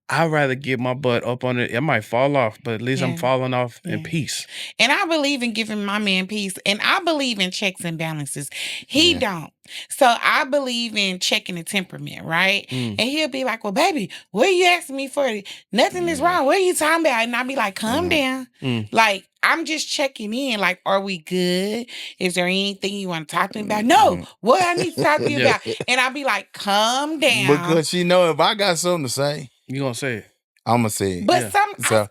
I'd rather get my butt up on it. It might fall off, but at least I'm falling off in peace. And I believe in giving my man peace. And I believe in checks and balances. He don't. So I believe in checking the temperament, right? And he'll be like, well, baby, what are you asking me for? Nothing is wrong. What are you talking about? And I'll be like, calm down. Like, I'm just checking in. Like, are we good? Is there anything you want to talk to me about? No. What I need to talk to you about? And I'll be like, calm down. Because she know if I got something to say, you gonna say it. I'm gonna say it. But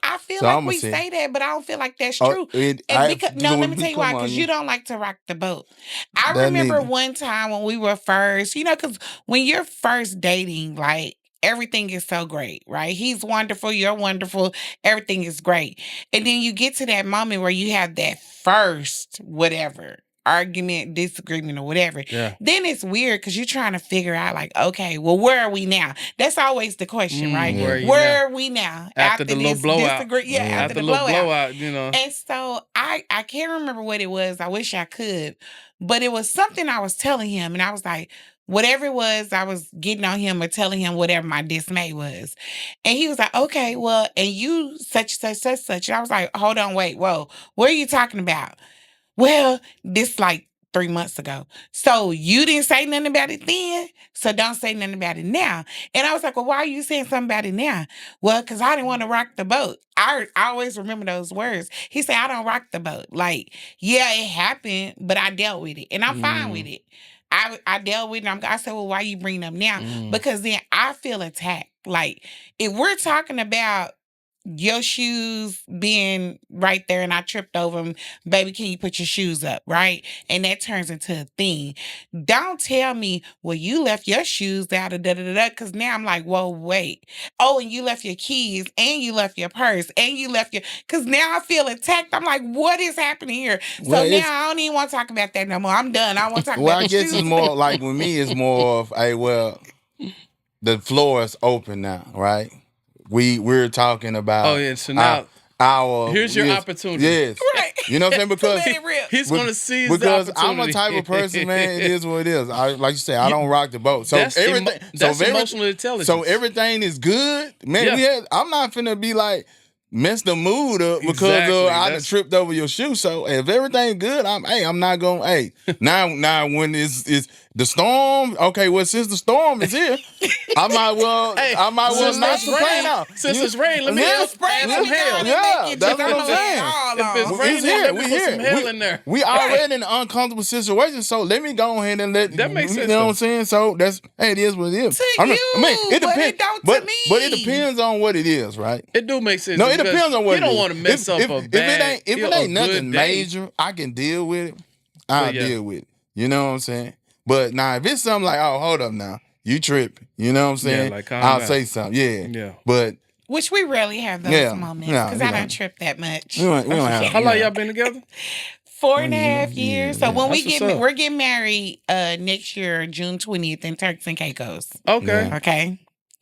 I feel like we say that, but I don't feel like that's true. Let me tell you why. Because you don't like to rock the boat. I remember one time when we were first, because when you're first dating, like, everything is so great, right? He's wonderful, you're wonderful, everything is great. And then you get to that moment where you have that first whatever argument, disagreement, or whatever. Then it's weird because you're trying to figure out, like, okay, well, where are we now? That's always the question, right? Where are we now? After the little blowout. After the blowout. And so I can't remember what it was. I wish I could. But it was something I was telling him, and I was like, whatever it was, I was getting on him or telling him whatever my dismay was. And he was like, okay, well, and you such. And I was like, hold on, wait, whoa, what are you talking about? Well, this like 3 months ago. So you didn't say nothing about it then, so don't say nothing about it now. And I was like, well, why are you saying something about it now? Well, because I didn't want to rock the boat. I always remember those words. He said, I don't rock the boat. Like, yeah, it happened, but I dealt with it. And I'm fine with it. I dealt with it. I said, well, why you bring them now? Because then I feel attacked. Like, if we're talking about your shoes being right there and I tripped over them, baby, can you put your shoes up, right? And that turns into a thing. Don't tell me, well, you left your shoes out of da-da-da-da, because now I'm like, whoa, wait. Oh, and you left your keys, and you left your purse, and you left because now I feel attacked. I'm like, what is happening here? So now I don't even want to talk about that no more. I'm done. I want to talk about I guess shoes. It's more like, with me, it's more of, hey, well, the floor is open now, right? We're talking about. So now here's your opportunity. Yes, right. You know what I'm saying? Because he's going to seize because the opportunity. I'm a type of person, man. It is what it is. Like you say, I don't rock the boat. So that's everything. That's emotional intelligence. So everything is good, man. Yeah. I'm not finna be like, mess the mood up because Exactly, I done that's- tripped over your shoe. So if everything good, I'm not gonna. Now when it's the storm. Okay, well since the storm is here, I might well Hey, knock it's the plane out. Since it's rain, let me Yeah, help Spray add me some down hell. and Yeah, make it that's just what I'm all saying. all If it's on. raining, It's here. let me We put here. some hell in there. We already in an uncomfortable situation, so let me go ahead and let That makes you sense, know what though. I'm saying. So that's it is what it is. To you, but it don't to but me. it depends on what it is, right? It do make sense. No, it because depends on what you it don't is. want to mess up a bad. If it a ain't nothing good day. major, I can deal with it. I'll yeah. deal with it. You know what I'm saying? But now if it's something like, oh, hold up now, you tripping. You know what I'm saying? like, calm I'll down. say something. Yeah. Yeah. But Which we rarely have those Yeah. moments No, because we I don't don't. trip that much. we don't have. How long y'all been together? 4.5 years. So Yeah. when we That's get what's up. we're getting married next year, June 20th in Turks and Caicos. Okay. Yeah. Okay.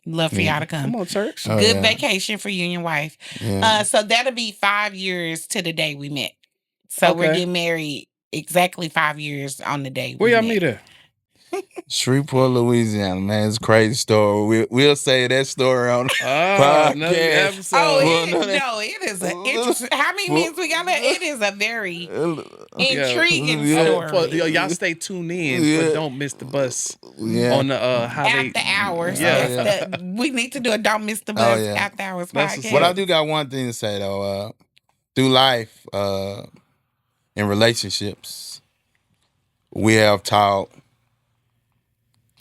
Love for y'all to come. Come on, Turks. Oh, Good yeah. vacation for you and your wife. Yeah. So that'll be 5 years to the day we met. So we're Okay. getting married exactly 5 years on the day. Where we y'all met. meet at? Shreveport, Louisiana, man. It's a crazy story. We'll say that story on Another podcast. episode. Oh, Well, it is an interesting. How many minutes we got left? It is a very intriguing Yeah. story. Y'all stay tuned in, Yeah. but don't miss the bus Yeah. on the how they. After hours. Yeah. That's we need to do a Don't Miss the Bus yeah. after hours That's what's podcast. But I do got one thing to say though. Through life, in relationships, we have taught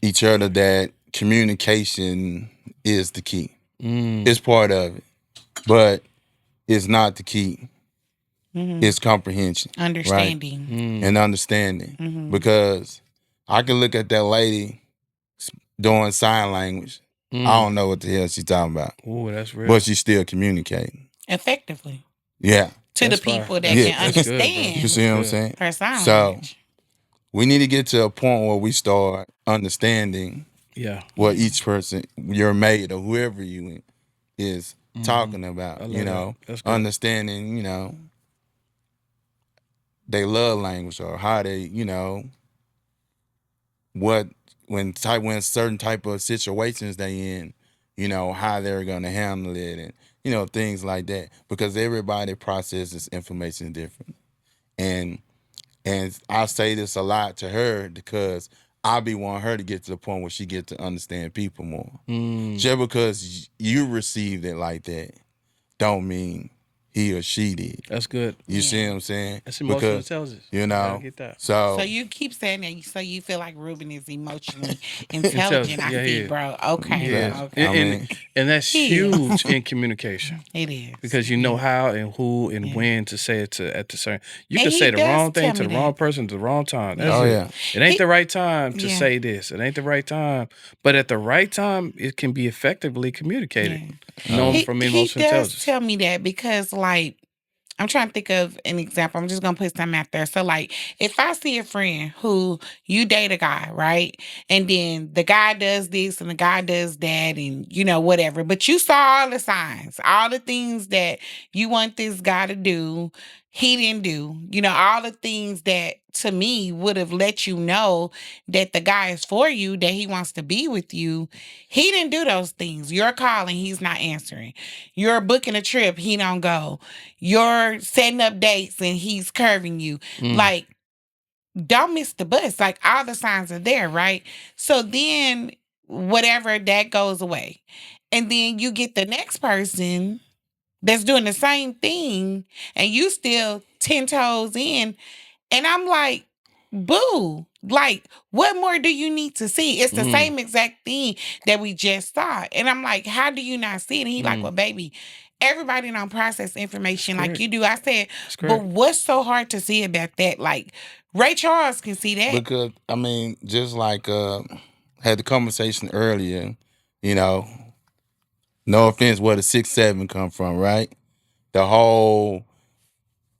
each other that communication is the key. It's part of it, but it's not the key. It's comprehension, Understanding. and understanding. Because I can look at that lady doing sign language. I don't know what the hell she's talking about, Oh, that's real. but she's still communicating. Effectively. Yeah, To That's the people fire. that Yeah, can that's good, bro. understand you see what I'm good. saying? her sign So- language. We need to get to a point where we start understanding Yeah. what each person, your mate or whoever you is talking about. I love You know, that. That's good. understanding. You know, they love language or how they. You know, what when certain type of situations they in. You know how they're gonna handle it and you know things like that because everybody processes information different and I say this a lot to her because I be wanting her to get to the point where she get to understand people more. Just because you received it like that, don't mean he or she did. That's good. You see what I'm saying? That's emotional Because intelligence. you Gotta know, get that. so So you keep saying that, so you feel like Ruben is emotionally intelligent. I Yeah, see, yeah. bro. Okay, Yeah. okay. I mean- And that's He- huge in communication It is because you know how and who and when to say it to at the certain. You And can he say the does wrong thing tell to the me wrong that. person at the wrong time. That's oh it. yeah, It ain't He- the right time to Yeah. say this. It ain't the right time. But at the right time, it can be effectively communicated. Known from he emotional does intelligence. tell me that because, like, I'm trying to think of an example. I'm just gonna put something out there. So, like, if I see a friend who you date a guy, right, and then the guy does this and the guy does that, and you know whatever, but you saw all the signs, all the things that you want this guy to do, he didn't do. You know, all the things that to me would have let you know that the guy is for you, that he wants to be with you. He didn't do those things. You're calling, he's not answering. You're booking a trip, he don't go. You're setting up dates and he's curving you. Like, don't miss the bus. Like, all the signs are there, right? So then whatever, that goes away. And then you get the next person that's doing the same thing and you still 10 toes in. And I'm like, boo, like, what more do you need to see? It's the same exact thing that we just saw. And I'm like, how do you not see it? And he like, well, baby, everybody don't process information like correct. you do. I said, That's but correct. what's so hard to see about that? Like, Ray Charles can see that. because I mean, just like had the conversation earlier, you know, no offense, where the 6'7" come from, right?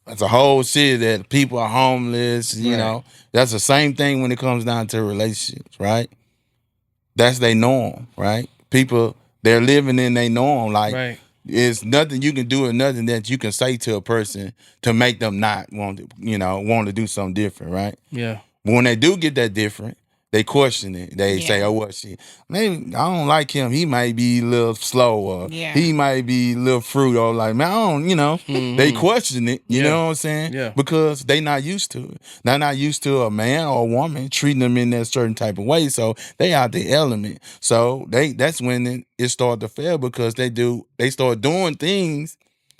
It's a whole city that people are homeless, you Right. know. That's the same thing when it comes down to relationships, right? That's their norm, right? People, they're living in their norm. Like, Right. it's nothing you can do or nothing that you can say to a person to make them not want to do something different, right? Yeah. But when they do get that different, they question it. They say, Yeah. "Oh, what she? Maybe I don't like him. He might be a little slow, or Yeah. he might be a little fruit, or like, man, I don't, you know." They Mhm. question it. You Yeah. know what I'm saying? Yeah. Because they not used to it. They're not used to a man or a woman treating them in that certain type of way. So they out the element. So that's when it started to fail, because they start doing things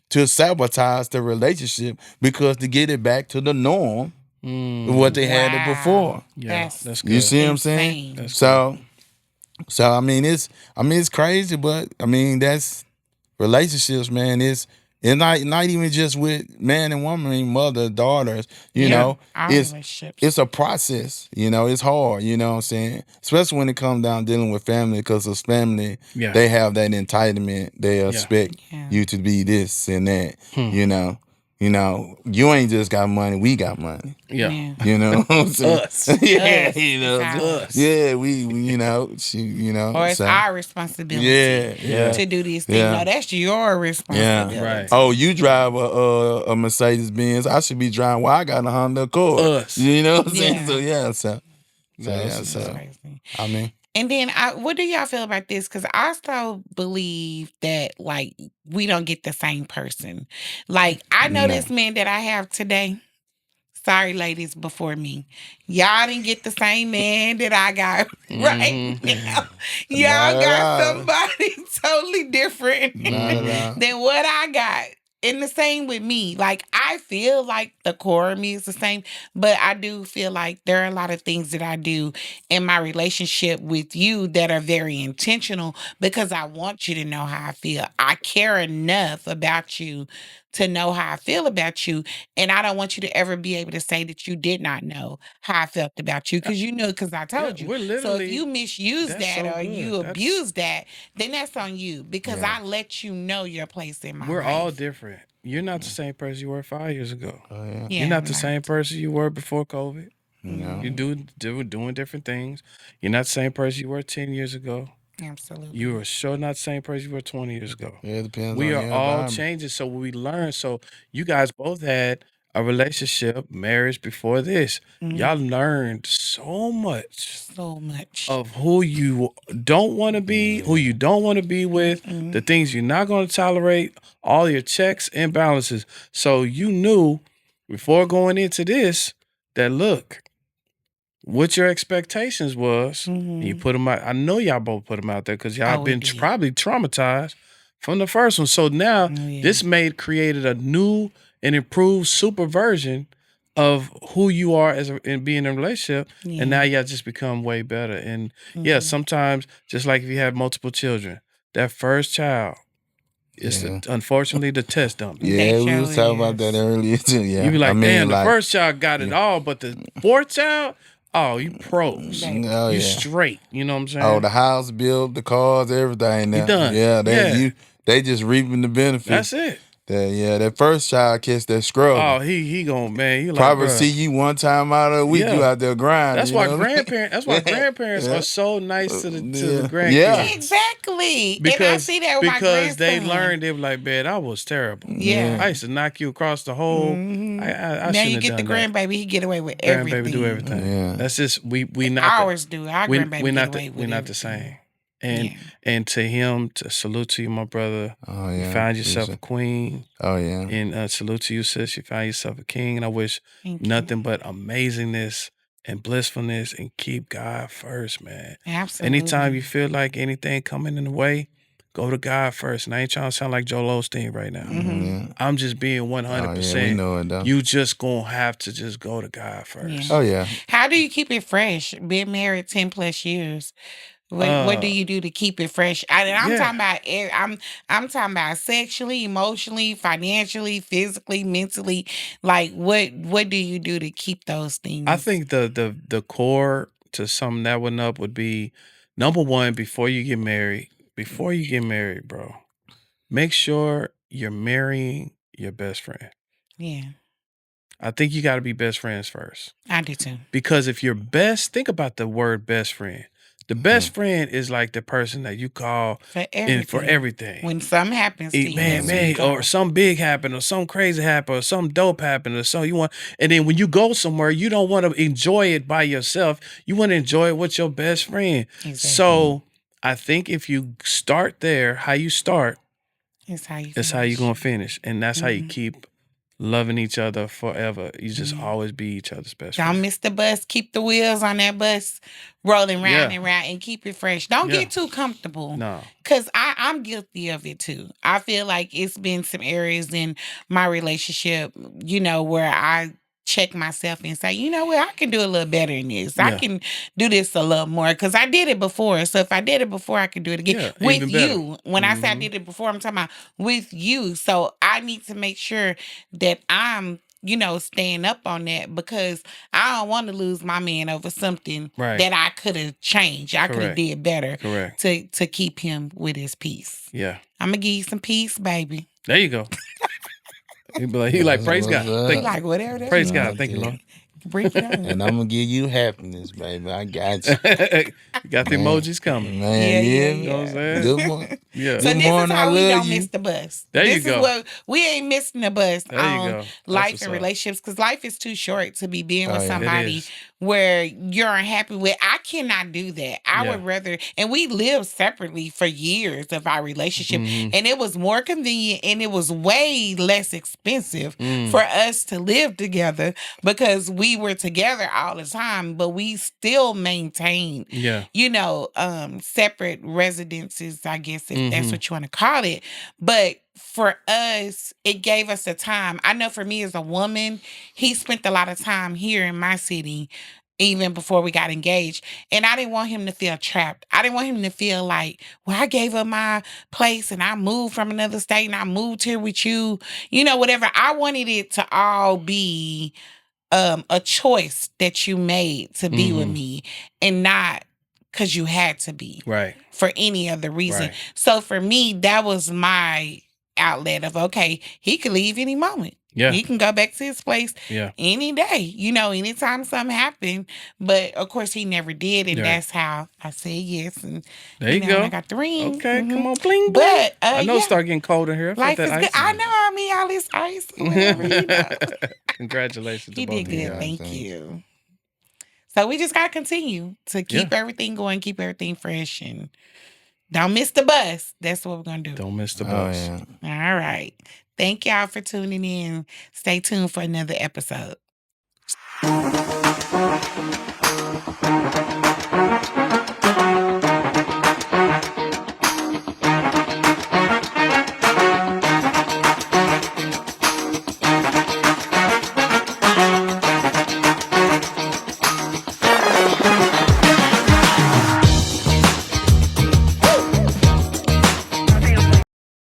to sabotage the relationship, because to get it back to the norm of what they had it before. Wow. Yeah, That's that's You good. see what I'm saying? insane. That's So I mean it's crazy, but I mean that's relationships, man. It's not even just with man and woman, I mean, mother, daughters, you Yeah. know. Our It's relationships. a process, you know. It's hard, you know what I'm saying? Especially when it comes down dealing with family, because as family, Yeah. they have that entitlement. They expect Yeah. you to be this and that, Hmm. you know. You ain't just got money, we got money. Yeah. Yeah. You know what I'm saying? Us. Yeah, Us. you know. It's Us. Yeah, we you know, Or it's so our responsibility yeah. to do this thing. Yeah. No, that's your responsibility. Right. Oh, you drive a Mercedes Benz. I should be driving. Well, I got a Honda Accord. Us. You know what I'm saying? Yeah. So yeah, so No, that's That's so crazy. I mean, And then, what do y'all feel about this? Because I also believe that, like, we don't get the same person. Like, I know No. this man that I have today. Sorry, ladies, before me. Y'all didn't get the same man that I got right Mhm. now. Not Y'all at got all. somebody totally different Not at all. than what I got. And the same with me. Like, I feel like the core of me is the same, but I do feel like there are a lot of things that I do in my relationship with you that are very intentional, because I want you to know how I feel. I care enough about you to know how I feel about you. And I don't want you to ever be able to say that you did not know how I felt about you, because you knew, because I told Yeah, you. we're So if literally. you misuse That's that so or good. you That's abuse that, then that's on you, because Yeah. I let you know your place in my we're all life. different. You're not the same person you were 5 years ago. Oh yeah. Yeah, You're not I'm the same person you were before COVID. No. You're doing different things. You're not the same person you were 10 years ago. Absolutely. You are sure not the same person you were 20 years ago. Yeah, it depends We on are your all environment. changing. So we learn. So you guys both had a relationship, marriage before this. Y'all learned so much So much. of who you don't want to be, who you don't want to be with, the things you're not going to tolerate, all your checks and balances. So you knew before going into this that, look, what your expectations was, and you put them out. I know y'all both put them out there because y'all Oh, we been did. probably traumatized from the first one. So now Oh, yeah. this created a new and improved super version of who you are in being in a relationship, and now y'all just become way better. And yeah, sometimes just like if you have multiple children, that first child is Yeah. unfortunately the test dummy. Yeah, we sure was talking about that is. earlier too. Yeah. You be like, I mean, damn, the like, first child got it all, but the fourth child, oh, you pros. Baby. oh You yeah. straight. You know what I'm saying? Oh, the house built, the cars, everything. You Now. done. Yeah, Yeah. they just reaping the benefits. That's it. That first child catch that scrub. Oh, he gon' man. You like, Probably bruh. see you one time out of the week. Yeah. You out there grinding. That's you why know? grandparents Yeah. are so nice to the grandkids. Yeah. Exactly. And I Because see that with my because they grandson. learned, they were like, man, I was terrible. Yeah. I used to knock you across the hole. I Now shouldn't you have get the done that. grandbaby, he get away with Grandbaby everything. do everything. Yeah. That's just we not Ours do. Our grandbaby we're get not away with we're not the everything. same. And Yeah. and to him, to salute to you, my brother. Oh You yeah. found yourself a Appreciate- queen. Oh yeah. And salute to you, sis. You found yourself a king. And I wish Thank you. nothing but amazingness and blissfulness, and keep God first, man. Absolutely. Anytime you feel like anything coming in the way, go to God first. And I ain't trying to sound like Joel Osteen right now. Yeah. I'm just being Oh 100%. yeah. We know it though. You just gonna have to just go to God first. Oh yeah. How do you keep it fresh? Been married 10 plus years. What do you do to keep it fresh? I'm yeah. talking about I'm talking about sexually, emotionally, financially, physically, mentally. Like what do you do to keep those things? I think the core to sum that one up would be number one, before you get married, bro, make sure you're marrying your best friend. Yeah, I think you got to be best friends first. I do too. Because if you're think about the word best friend. The best friend is like the person that you call For everything. for everything. When something happens to you, Man, that's where you or go. something big happened, or something crazy happened, or something dope happened, or something you want. And then when you go somewhere, you don't want to enjoy it by yourself. You want to enjoy it with your best friend. Exactly. So I think if you start there, how you start, It's how you that's how you're finish. gonna finish, and that's how you Mhm. keep loving each other forever. You just always be each other's best Don't friend. miss the bus. Keep the wheels on that bus rolling round Yeah. and round, and keep it fresh. Don't Yeah. get too comfortable. No. Because I'm guilty of it too. I feel like it's been some areas in my relationship, where I check myself and say, you know what, I can do a little better in this. I Yeah. can do this a little more because I did it before. So if I did it before, I can do it again. Yeah, With even better. you. When I say I Mhm. did it before, I'm talking about with you. So I need to make sure that I'm staying up on that because I don't want to lose my man over something Right. that I could have changed. I could have Correct. did better Correct. to keep him with his peace. Yeah. I'm gonna give you some peace, baby. There you go. He be like, That's praise what's God. up. Thank you. Like whatever that Praise is. God. Thank you, Okay. Lord. Bring it on. And I'm gonna give you happiness, baby. I got you. You got the Man. emojis coming. Man, Yeah, yeah. You know what I'm saying? Good morning. Yeah. So Good this morning, is how I we love don't you. miss the bus. There you This go. is what we ain't missing the bus There you on go. That's life what's and up. relationships because life is too short to be being Oh, with yeah. It somebody is. where you're unhappy with. I cannot do that. I Yeah. would rather, and we lived separately for years of our relationship, Mhm. and it was more convenient and it was way less expensive Mm. for us to live together because we were together all the time, but we still maintained Yeah. separate residences, I guess, if that's Mhm. what you want to call it. But for us, it gave us the time. I know for me as a woman, he spent a lot of time here in my city, even before we got engaged. And I didn't want him to feel trapped. I didn't want him to feel like, well, I gave up my place and I moved from another state and I moved here with you, whatever. I wanted it to all be a choice that you made to be with Mhm. me and not because you had to be Right. for any other reason. Right. So for me, that was my outlet of, okay, he could leave any moment. Yeah. He can go back to his place Yeah. any day, anytime something happened. But of course, he never did. And Right. that's how I said yes. And, There you and go. I got the ring. Okay, Mhm. come on, bling, bling. But, I know yeah. it's starting getting cold in here. I felt Life that is good. ice. I know. I mean, all this ice or whatever, Congratulations to He both did of you good. Yeah, guys. Thank thanks. you. So we just got to continue to keep everything going, keep everything fresh, and don't miss the bus. That's what we're going to do. Don't miss the Oh, bus. yeah. All right. Thank y'all for tuning in. Stay tuned for another episode.